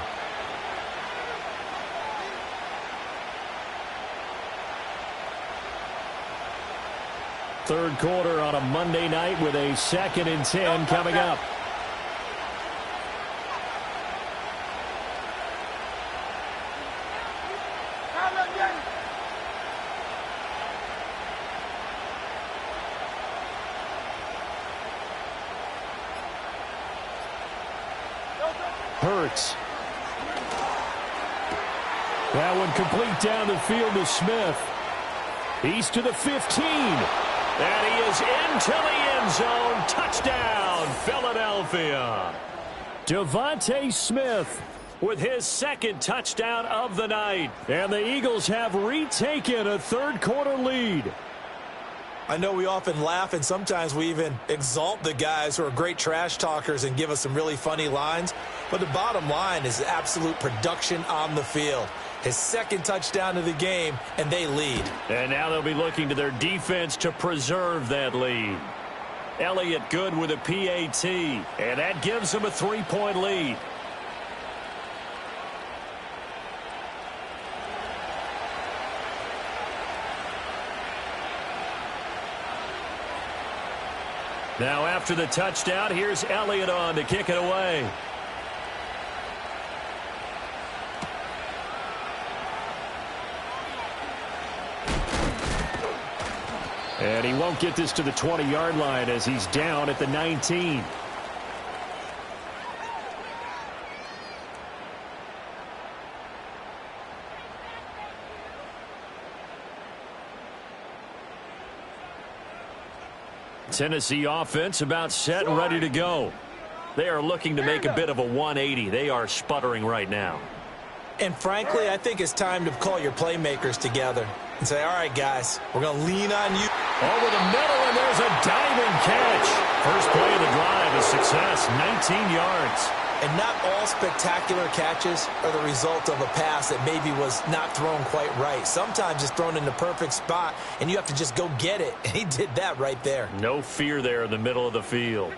Third quarter on a Monday night with a 2nd and 10 coming up. Hurts. That one complete down the field to Smith. He's to the 15. And he is into the end zone. Touchdown, Philadelphia. Devontae Smith with his 2nd touchdown of the night. And the Eagles have retaken a third-quarter lead. I know we often laugh, and sometimes we even exalt the guys who are great trash talkers and give us some really funny lines. But the bottom line is absolute production on the field. His 2nd touchdown of the game, and they lead. And now they'll be looking to their defense to preserve that lead. Elliott good with a PAT, and that gives them a 3-point lead. Now after the touchdown, here's Elliott on to kick it away. And he won't get this to the 20-yard line as he's down at the 19. Tennessee offense about set and ready to go. They are looking to make a bit of a 180. They are sputtering right now. And frankly, I think it's time to call your playmakers together and say, all right, guys, we're going to lean on you. Over the middle, and there's a diving catch. First play of the drive, a success, 19 yards. And not all spectacular catches are the result of a pass that maybe was not thrown quite right. Sometimes it's thrown in the perfect spot, and you have to just go get it. And he did that right there. No fear there in the middle of the field.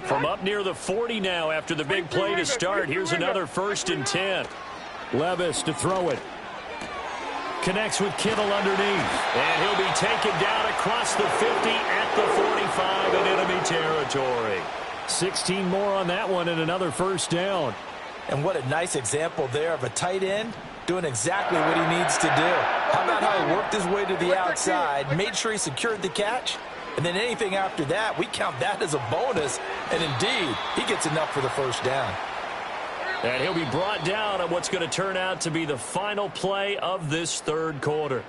From up near the 40 now after the big play to start, here's another 1st and 10. Levis to throw it. Connects with Kittle underneath. And he'll be taken down across the 50 at the 45 in enemy territory. 16 more on that one and another 1st down. And what a nice example there of a tight end doing exactly what he needs to do. How about how he worked his way to the outside, made sure he secured the catch, and then anything after that, we count that as a bonus. And indeed, he gets enough for the 1st down. And he'll be brought down on what's going to turn out to be the final play of this third quarter.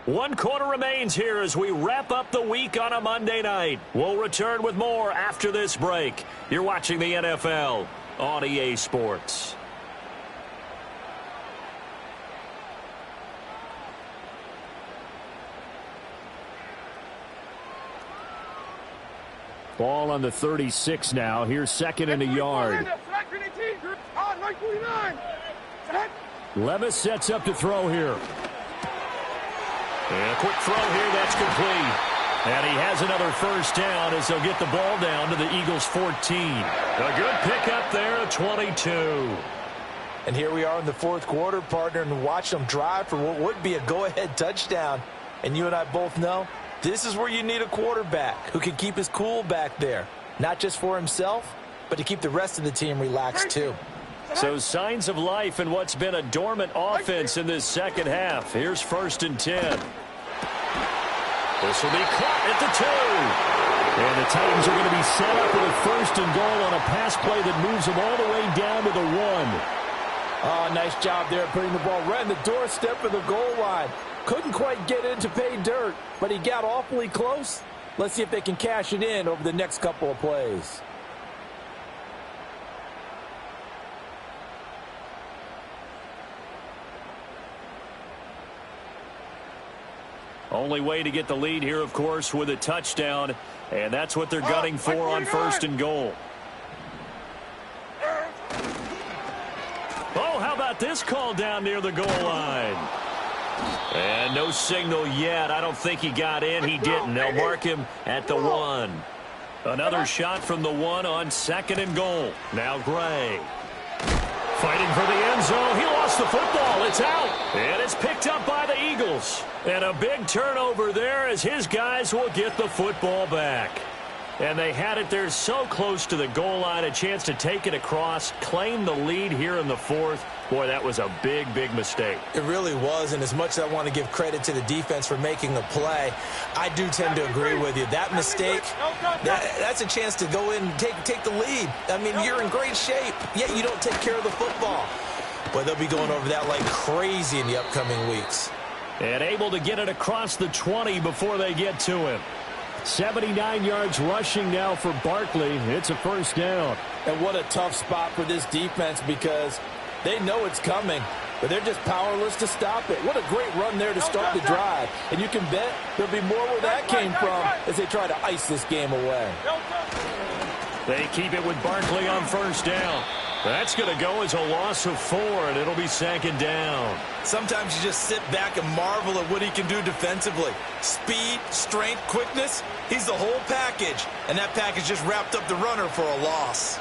1 quarter remains here as we wrap up the week on a Monday night. We'll return with more after this break. You're watching the NFL on EA Sports. Ball on the 36 now. Here's 2nd and a yard. Levis sets up to throw here. And a quick throw here, that's complete. And he has another 1st down as they'll get the ball down to the Eagles' 14. A good pickup there at 22. And here we are in the 4th quarter, partner, and watch them drive for what would be a go-ahead touchdown. And you and I both know this is where you need a quarterback who can keep his cool back there. Not just for himself, but to keep the rest of the team relaxed too. So signs of life in what's been a dormant offense in this second half. Here's 1st and 10. This will be caught at the 2. And the Titans are going to be set up with a 1st and goal on a pass play that moves them all the way down to the 1. Oh, nice job there putting the ball right in the doorstep of the goal line. Couldn't quite get in to pay dirt, but he got awfully close. Let's see if they can cash it in over the next couple of plays. Only way to get the lead here, of course, with a touchdown, and that's what they're gunning for on 1st and goal. Oh, how about this call down near the goal line? And no signal yet. I don't think he got in. He didn't. They'll mark him at the 1. Another shot from the 1 on 2nd and goal. Now Gray. Fighting for the end zone. He lost the football. It's out. And it's picked up by the Eagles. And a big turnover there as his guys will get the football back. And they had it there so close to the goal line, a chance to take it across, claim the lead here in the 4th. Boy, that was a big, big mistake. It really was, and as much as I want to give credit to the defense for making the play, I do tend to agree with you. That mistake, that's a chance to go in and take the lead. I mean, you're in great shape, yet you don't take care of the football. But they'll be going over that like crazy in the upcoming weeks. And able to get it across the 20 before they get to him. 79 yards rushing now for Barkley. It's a 1st down. And what a tough spot for this defense because they know it's coming, but they're just powerless to stop it. What a great run there to start the drive. And you can bet there'll be more where that came from as they try to ice this game away. They keep it with Barkley on 1st down. That's going to go as a loss of 4, and it'll be 2nd down. Sometimes you just sit back and marvel at what he can do defensively. Speed, strength, quickness, he's the whole package. And that package just wrapped up the runner for a loss.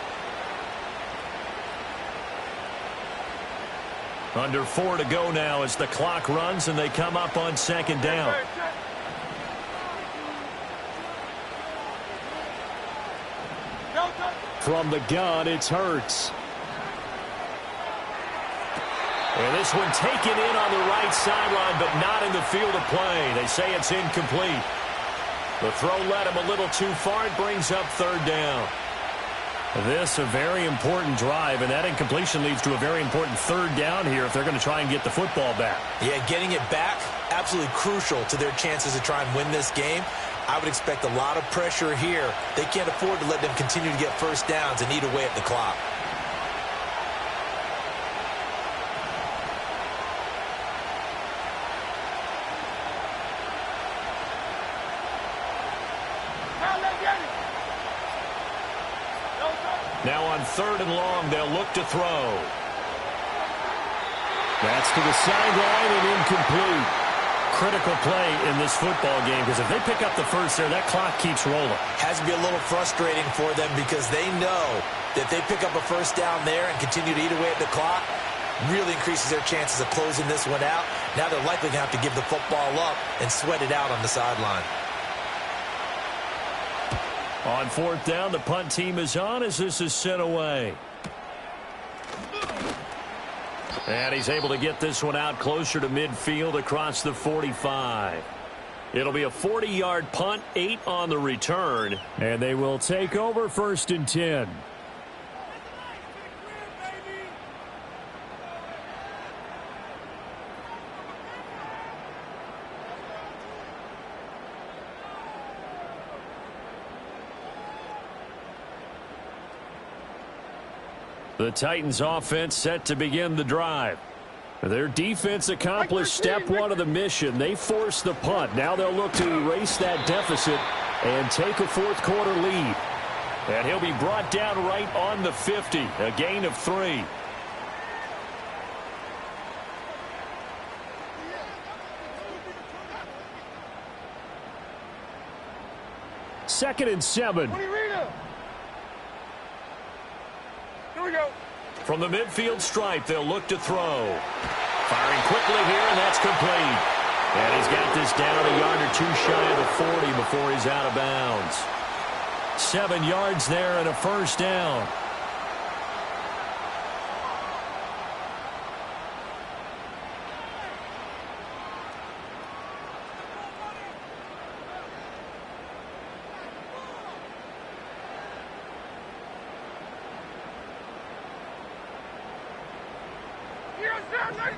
Under 4 to go now as the clock runs and they come up on 2nd down. From the gun, it's Hurts. And this one taken in on the right sideline, but not in the field of play. They say it's incomplete. The throw led him a little too far. It brings up 3rd down. This a very important drive, and that incompletion leads to a very important 3rd down here if they're going to try and get the football back. Yeah, getting it back, absolutely crucial to their chances to try and win this game. I would expect a lot of pressure here. They can't afford to let them continue to get 1st downs and eat away at the clock. Now on 3rd and long, they'll look to throw. That's to the sideline and incomplete. Critical play in this football game because if they pick up the 1st there, that clock keeps rolling. Has to be a little frustrating for them because they know that if they pick up a 1st down there and continue to eat away at the clock, really increases their chances of closing this one out. Now they're likely going to have to give the football up and sweat it out on the sideline. On 4th down, the punt team is on as this is sent away. And he's able to get this one out closer to midfield across the 45. It'll be a 40-yard punt, 8 on the return. And they will take over 1st and 10. The Titans offense set to begin the drive. Their defense accomplished step 1 of the mission. They forced the punt. Now they'll look to erase that deficit and take a 4th quarter lead. And he'll be brought down right on the 50, a gain of 3. Second and 7. Here we go. From the midfield stripe, they'll look to throw. Firing quickly here, and that's complete. And he's got this down a yard or 2 shy of the 40 before he's out of bounds. 7 yards there and a 1st down.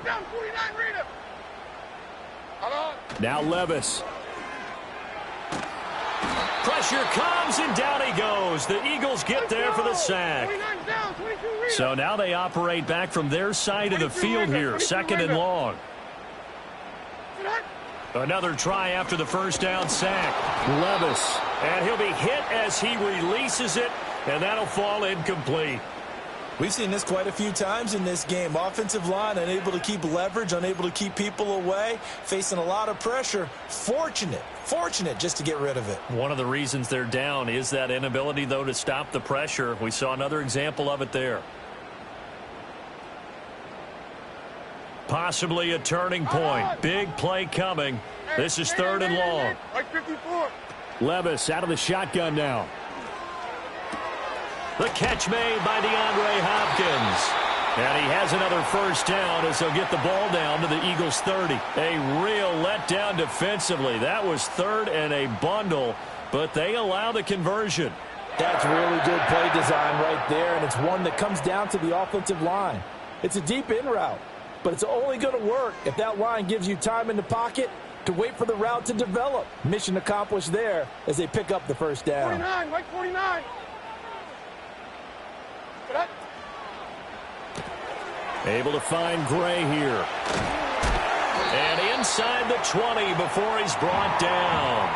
Down, 49, read him. Now Levis. Pressure comes, and down he goes. The Eagles get there for the sack. So now they operate back from their side of the field here, second and long. Another try after the first down sack. Levis. And he'll be hit as he releases it, and that'll fall incomplete. We've seen this quite a few times in this game. Offensive line unable to keep leverage, unable to keep people away, facing a lot of pressure. Fortunate just to get rid of it. One of the reasons they're down is that inability, though, to stop the pressure. We saw another example of it there. Possibly a turning point. Big play coming. This is third and long. Levis out of the shotgun now. The catch made by DeAndre Hopkins. And he has another first down as he'll get the ball down to the Eagles' 30. A real letdown defensively. That was third and a bundle, but they allow the conversion. That's really good play design right there, and it's one that comes down to the offensive line. It's a deep in route, but it's only going to work if that line gives you time in the pocket to wait for the route to develop. Mission accomplished there as they pick up the first down. 49, Mike 49. Able to find Gray here. And inside the 20 before he's brought down.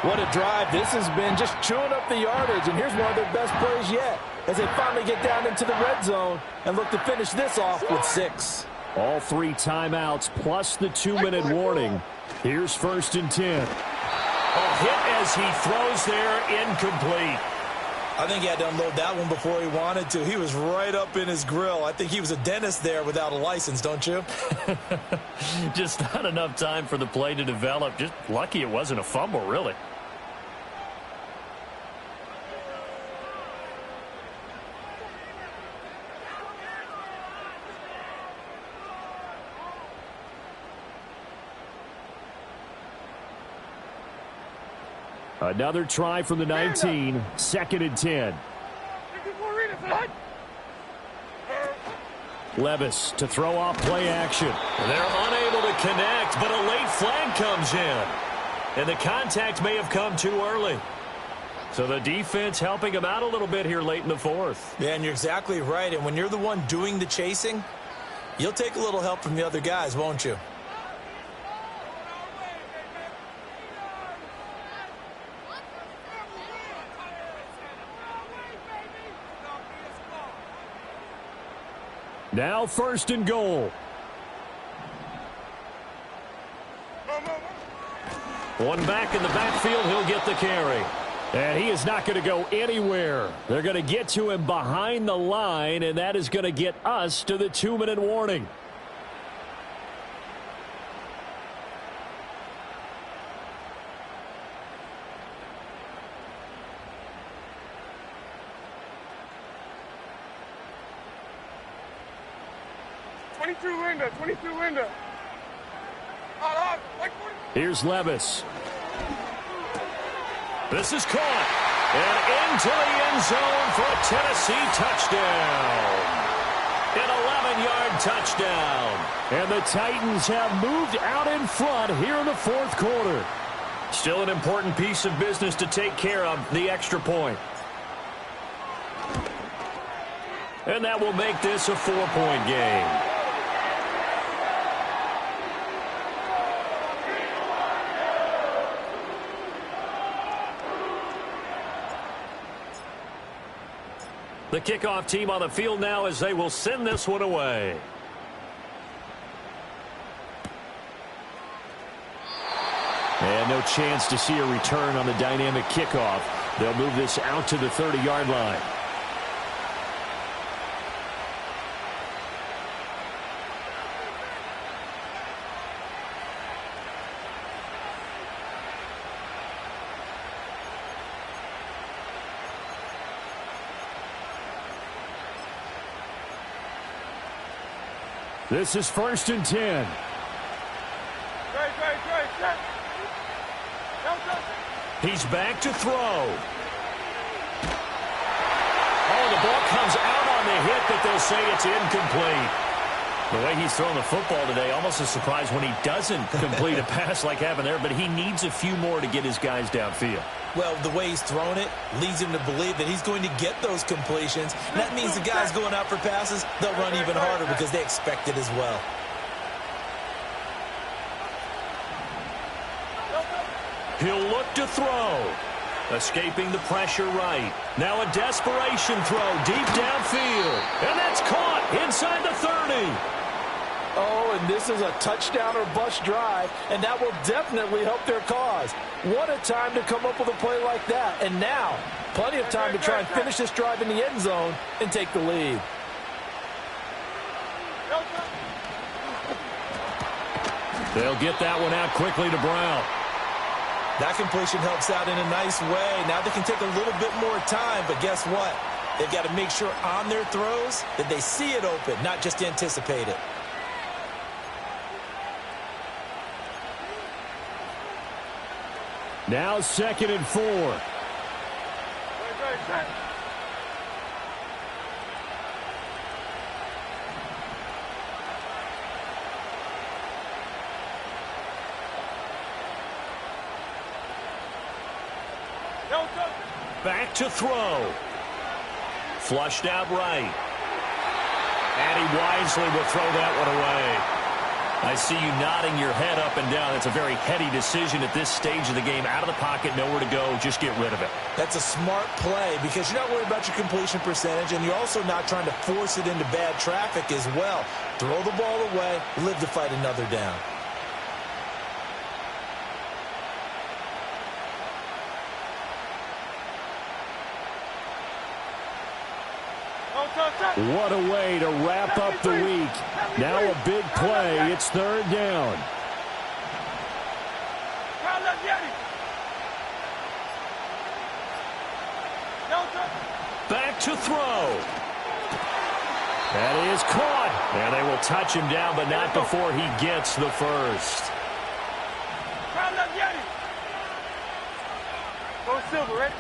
What a drive this has been, just chewing up the yardage. And here's one of their best plays yet as they finally get down into the red zone and look to finish this off with 6. All 3 timeouts plus the 2-minute warning. Here's first and 10. A hit as he throws there, incomplete. I think he had to unload that one before he wanted to. He was right up in his grill. I think he was a dentist there without a license, don't you? Just not enough time for the play to develop. Just lucky it wasn't a fumble, really. Another try from the 19, second and 10. Levis to throw off play action. They're unable to connect, but a late flag comes in. And the contact may have come too early. So the defense helping him out a little bit here late in the fourth. Yeah, and you're exactly right. And when you're the one doing the chasing, you'll take a little help from the other guys, won't you? Now first and goal. One back in the backfield, he'll get the carry. And he is not going to go anywhere. They're going to get to him behind the line, and that is going to get us to the 2-minute warning. Here's Levis. This is caught. And into the end zone for a Tennessee touchdown. An 11-yard touchdown. And the Titans have moved out in front here in the fourth quarter. Still an important piece of business to take care of, the extra point. And that will make this a 4-point game. The kickoff team on the field now as they will send this one away. And no chance to see a return on the dynamic kickoff. They'll move this out to the 30-yard line. This is first and 10. He's back to throw. Oh, the ball comes out on the hit, but they'll say it's incomplete. The way he's throwing the football today, almost a surprise when he doesn't complete a pass like happened there, but he needs a few more to get his guys downfield. Well, the way he's thrown it leads him to believe that he's going to get those completions. And that means the guys going out for passes, they'll run even harder because they expect it as well. He'll look to throw. Escaping the pressure right. Now a desperation throw deep downfield. And that's caught inside the 30. Oh, and this is a touchdown or bust drive, and that will definitely help their cause. What a time to come up with a play like that. And now, plenty of time to try and finish this drive in the end zone and take the lead. They'll get that one out quickly to Brown. That completion helps out in a nice way. Now they can take a little bit more time, but guess what? They've got to make sure on their throws that they see it open, not just anticipate it. Now 2nd and 4. Back to throw. Flushed out right. And he wisely will throw that one away. I see you nodding your head up and down. That's a very heady decision at this stage of the game. Out of the pocket, nowhere to go. Just get rid of it. That's a smart play because you're not worried about your completion percentage, and you're also not trying to force it into bad traffic as well. Throw the ball away, live to fight another down. What a way to wrap up the week. Now a big play. It's 3rd down. Back to throw. That is caught. And they will touch him down, but not before he gets the first. Go Silver, ready?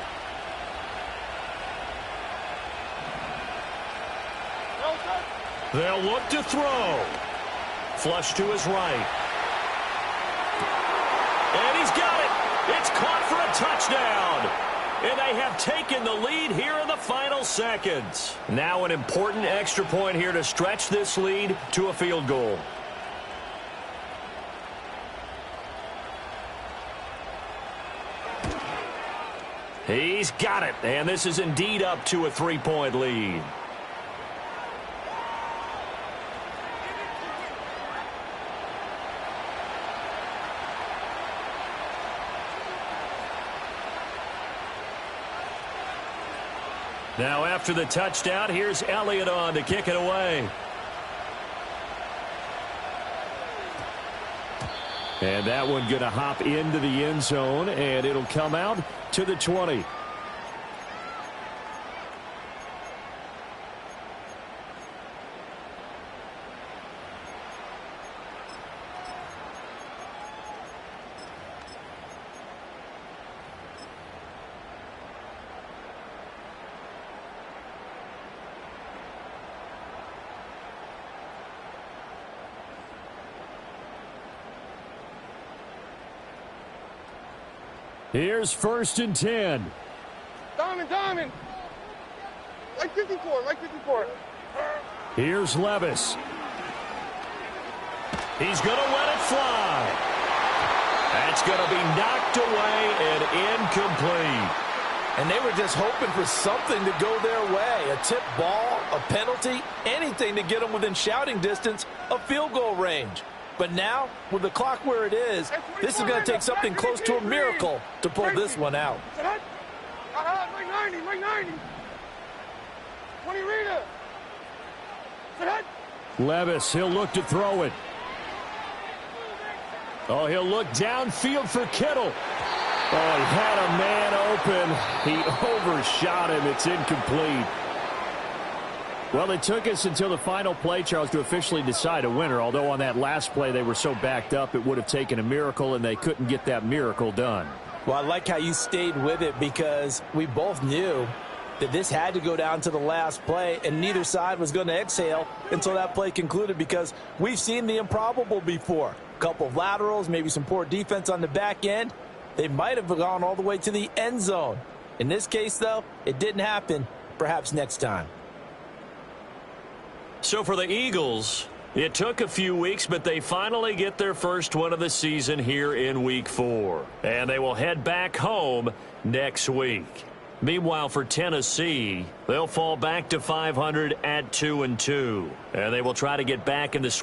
They'll look to throw. Flush to his right. And he's got it. It's caught for a touchdown. And they have taken the lead here in the final seconds. Now an important extra point here to stretch this lead to a field goal. He's got it. And this is indeed up to a 3-point lead. Now after the touchdown, here's Elliott on to kick it away. And that one going to hop into the end zone, and it'll come out to the 20. Here's 1st and 10. Diamond. Like 54, like 54. Here's Levis. He's going to let it fly. That's going to be knocked away and incomplete. And they were just hoping for something to go their way. A tip ball, a penalty, anything to get them within shouting distance of field goal range. But now, with the clock where it is, this is going to take something close to a miracle to pull this one out. Right 90. 20 Rita. Levis, he'll look to throw it. Oh, he'll look downfield for Kittle. Oh, he had a man open. He overshot him. It's incomplete. Well, it took us until the final play, Charles, to officially decide a winner, although on that last play they were so backed up it would have taken a miracle, and they couldn't get that miracle done. Well, I like how you stayed with it because we both knew that this had to go down to the last play, and neither side was going to exhale until that play concluded, because we've seen the improbable before. A couple of laterals, maybe some poor defense on the back end. They might have gone all the way to the end zone. In this case, though, it didn't happen. Perhaps next time. So for the Eagles, it took a few weeks, but they finally get their first win of the season here in Week 4. And they will head back home next week. Meanwhile, for Tennessee, they'll fall back to 500 at 2-2. And they will try to get back in the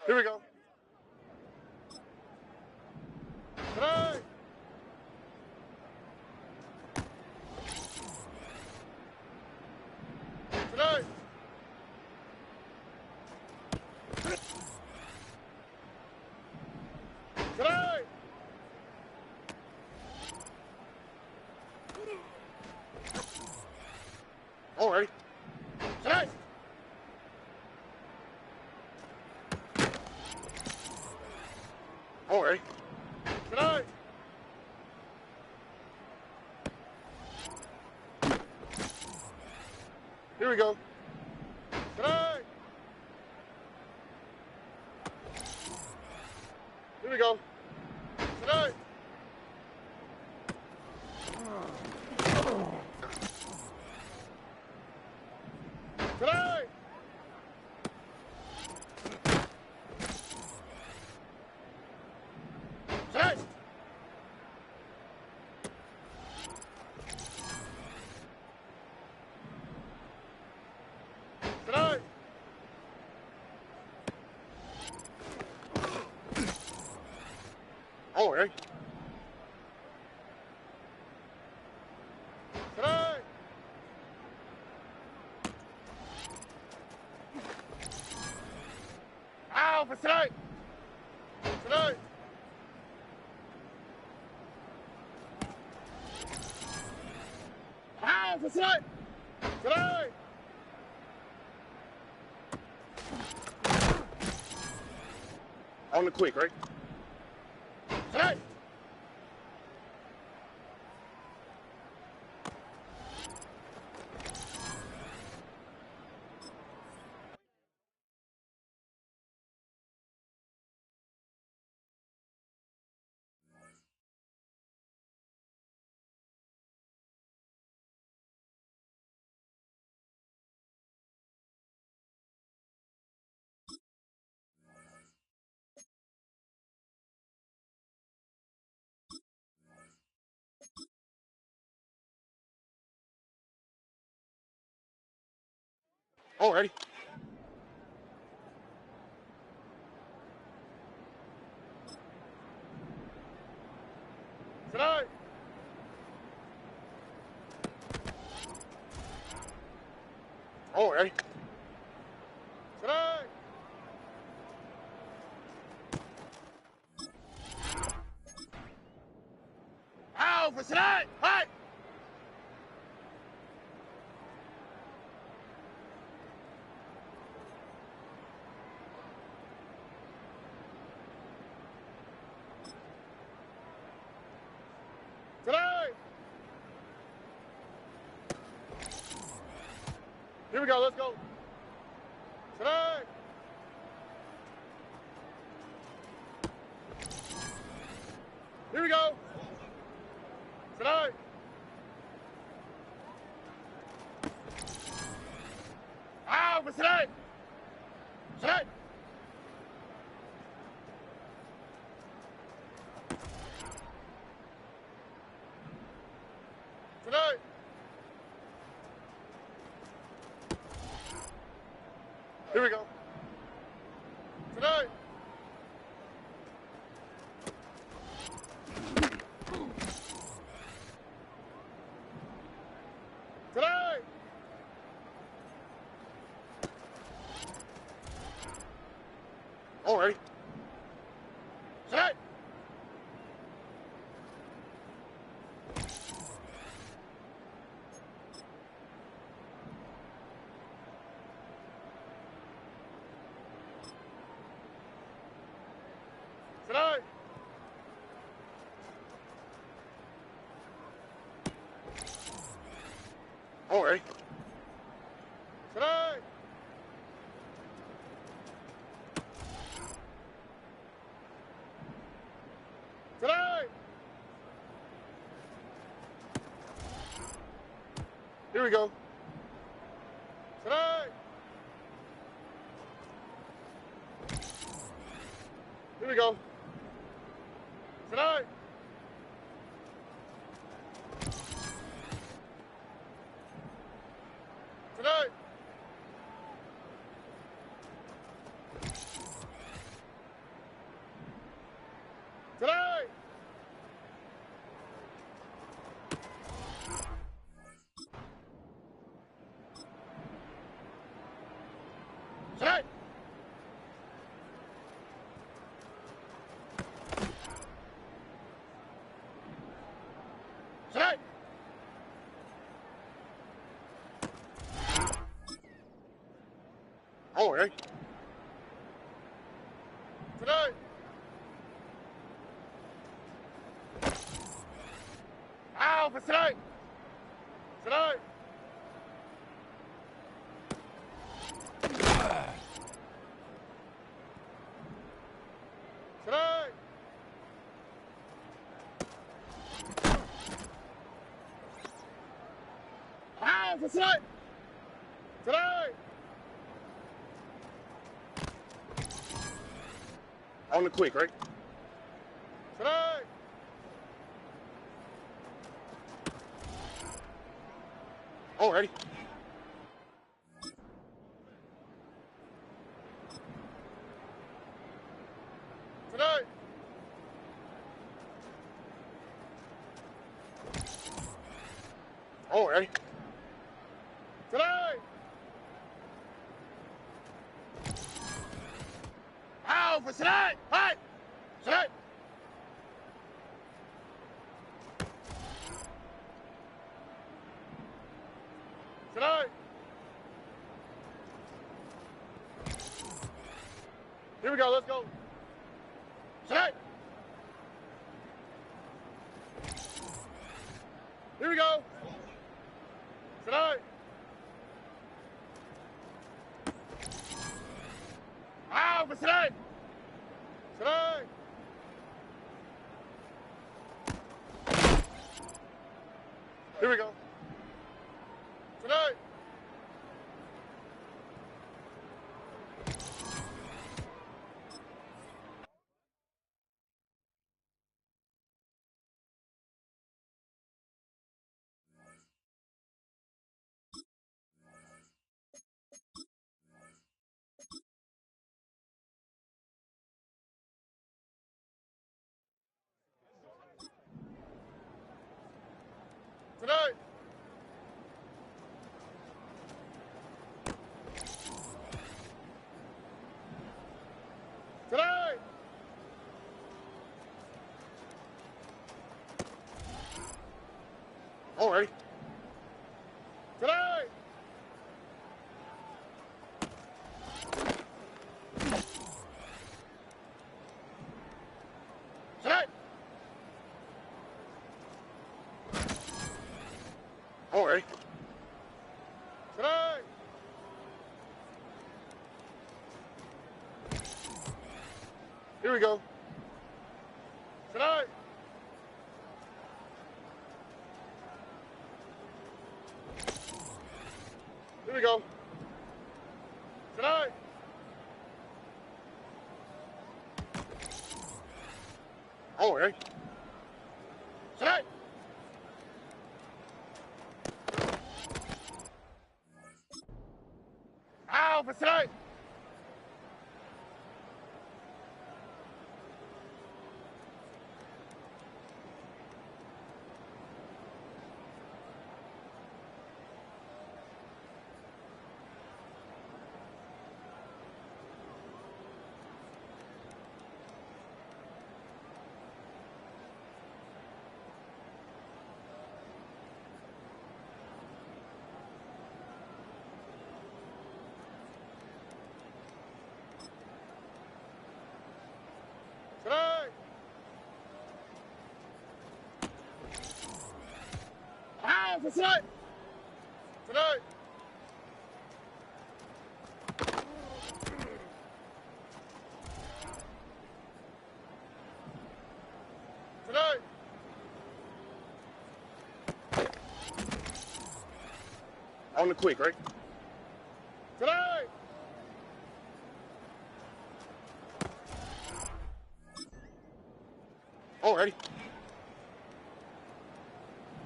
Here we go. Today. Today. Today. Alrighty. Today. Here we go. Tonight. Here we go. Tonight. Tonight. Tonight. Tonight. All right. Tonight. Alpha tonight. Tonight. Alpha tonight. Tonight. On the quick, right? Tonight. Alrighty. Tonight. Alrighty. Tonight. Alpha tonight. Hey. Tonight. Here we go. Let's go. Tonight. Here we go. Tonight. Alpha tonight. Tonight. Tonight. Here we go. Tonight. Tonight. Alrighty. Tonight. Tonight. Alrighty. Tonight. Tonight. Here we go. Tonight. Here we go. Tonight. Tonight. Tonight. Tonight. Tonight. All right. Tonight. Alpha tonight. Tonight. for tonight. Tonight. On the quick, right? Tonight. Alrighty. Tonight. Alrighty. Tonight. Out for tonight. Hi. Tonight. Tonight. Here we go. Let's go. Tonight. Here we go. Tonight. Out for tonight. Tonight. Here we go. Tonight. Tonight. Tonight. Alrighty. Tonight. Tonight. Alrighty. Tonight. Here we go. Tonight. Here we go. Tonight. Alright. Tonight. Out for tonight. Tonight. Out for tonight. Tonight. Tonight. On the quick, right? Tonight. Alrighty.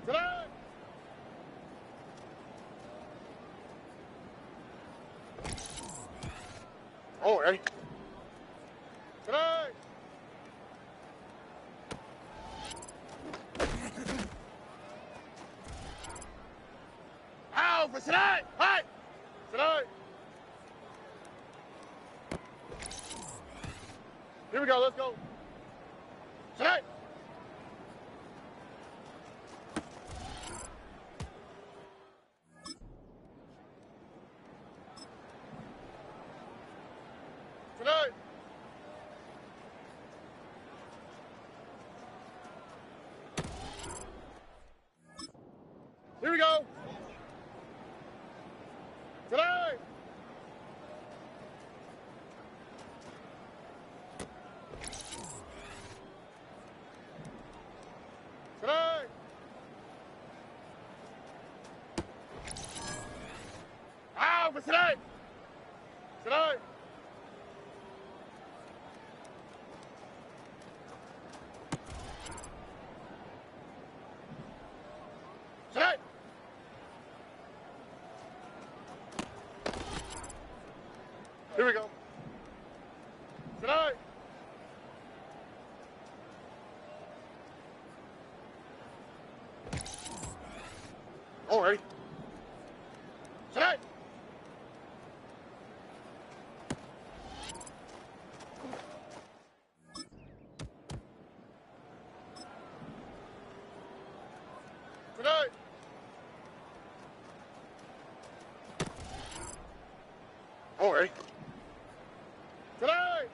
Tonight. Alrighty. Tonight. Out for tonight. Hi. Tonight. Here we go. Let's go. Tonight. Tonight. Here we go. Tonight. Tonight. for tonight. Tonight. Tonight. Here we go. Tonight. All right. Tonight. Tonight. All right. Tonight.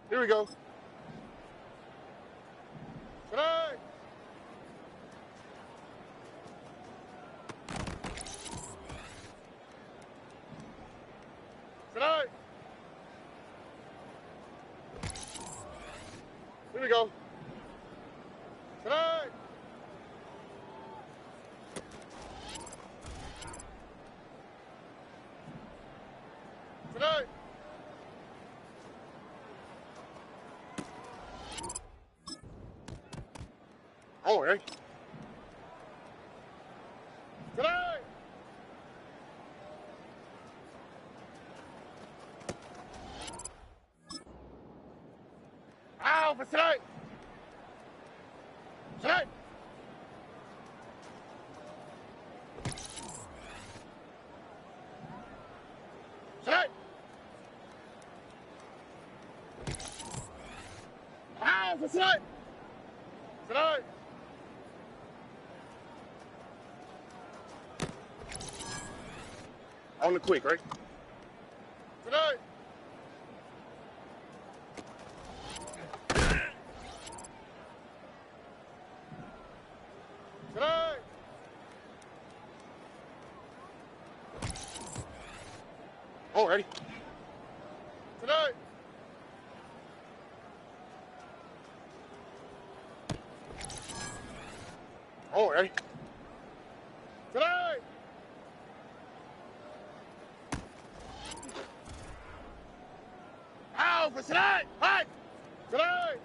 Here we go. Tonight. Tonight. Here we go. Tonight. Tonight. All right. Tonight. Ow, for tonight. Tonight. Tonight. Ow, for tonight. Tonight. On the quick, right? Tonight. Tonight. All righty. Tonight. All righty. Tonight. Ow, for tonight. Hi. Tonight.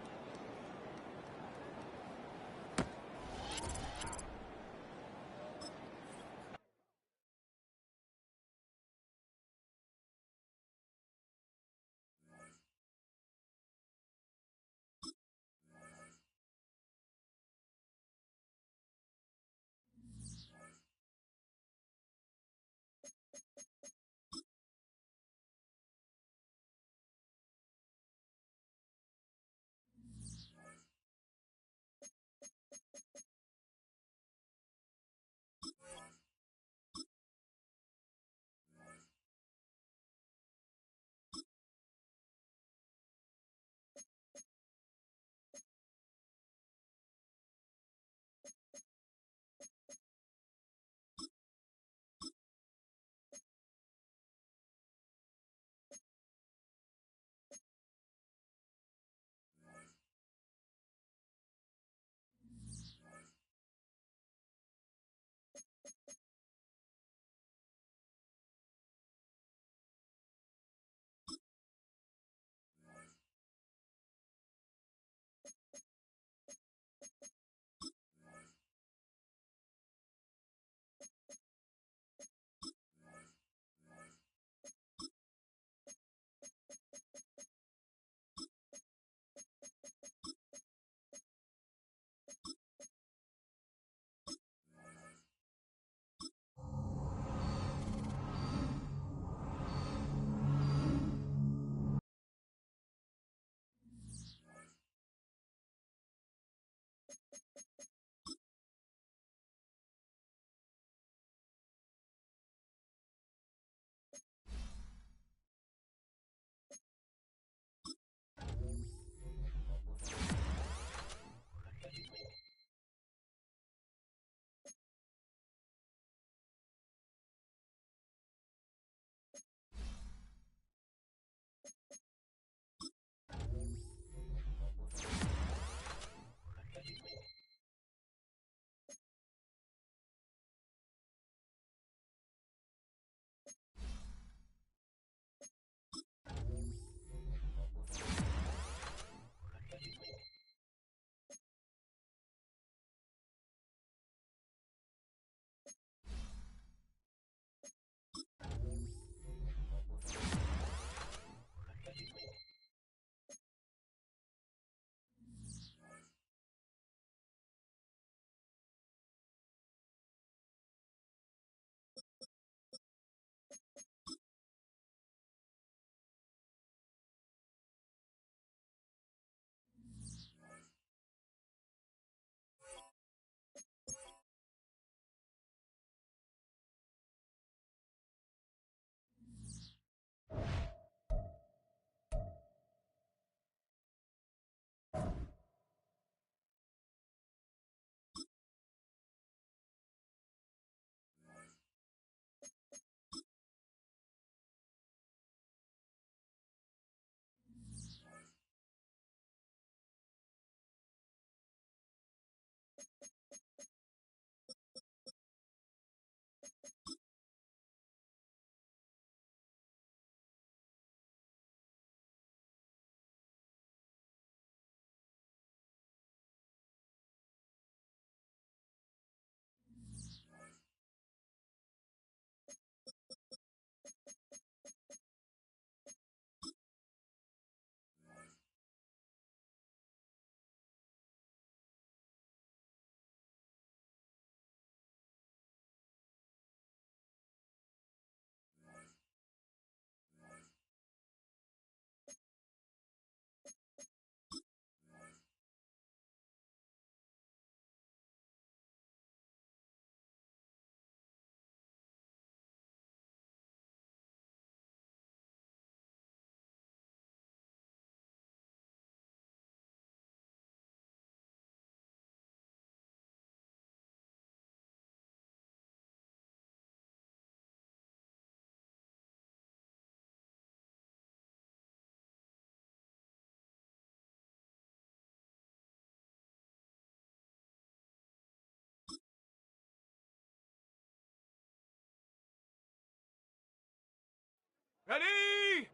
Ready?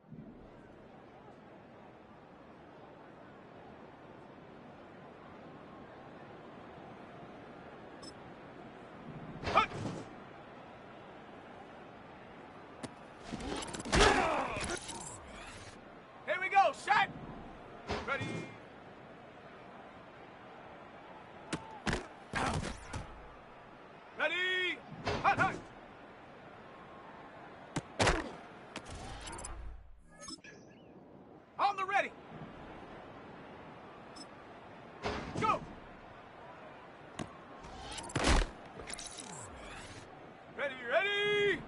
Hut! Here we go, set! Ready? Ready? Hut, hut! On the ready! Go! Ready, ready!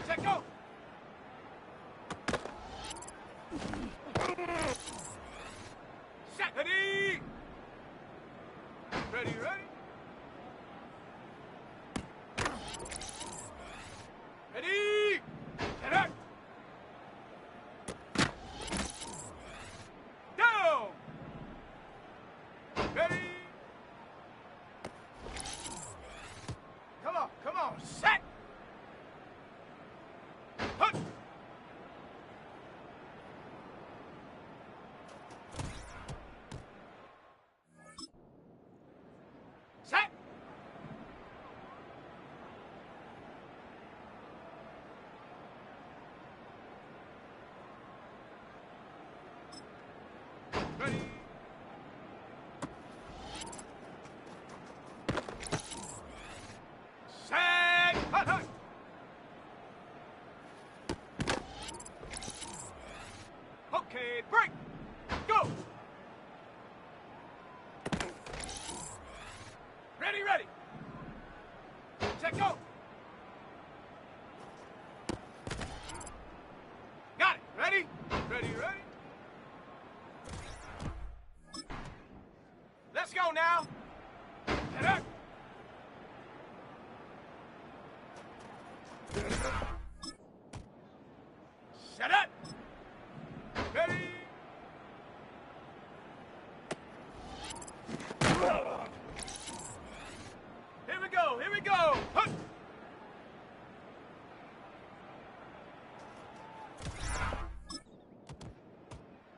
Set, go! Set, ready! Ready, ready! Ready! Set up! Down! Ready! Come on, set! Hut! Set! Ready? Set! Hut, hut! Okay, break! Go! Ready, ready! Set, go! Got it! Ready? Ready, ready? Let's go now! Set up! Set up! Ready? Here we go, here we go! Hut!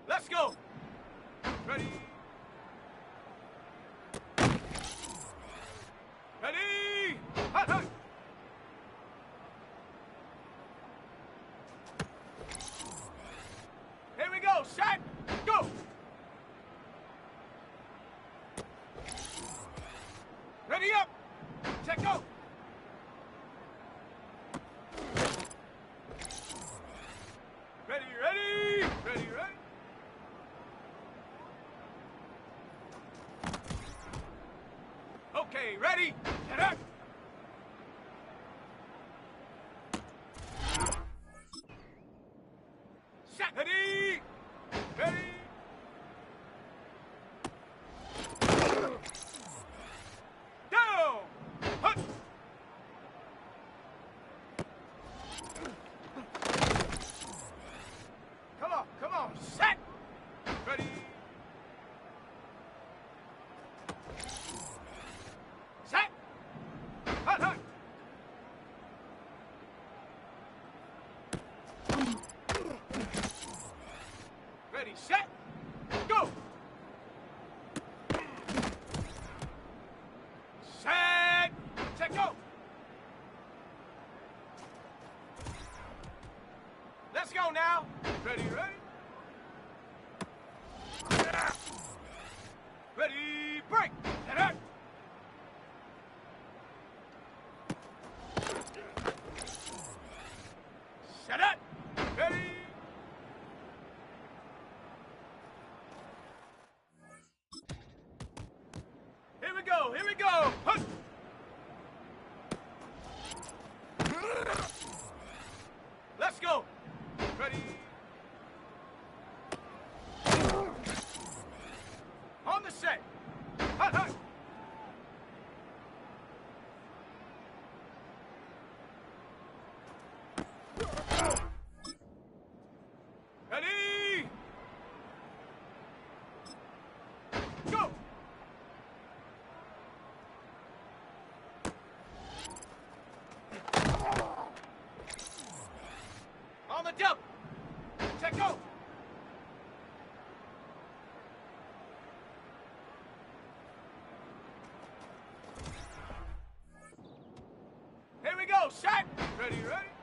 Let's go! Ready? Ready? Hut, hut! Here we go, set, go! Ready up! Set, go! Ready, ready! Ready, ready! Okay, ready? Set up! Set! Ready! Ready! Down! Hut! Come on, set! Ready? Set! Hut, hut! Ready, set, go! Set, go! Let's go now! Ready, ready? Ready, break! Set up! Set up! Ready? Here we go, here we go! Hut! Let's go! Ready? Shaq. Ready, ready.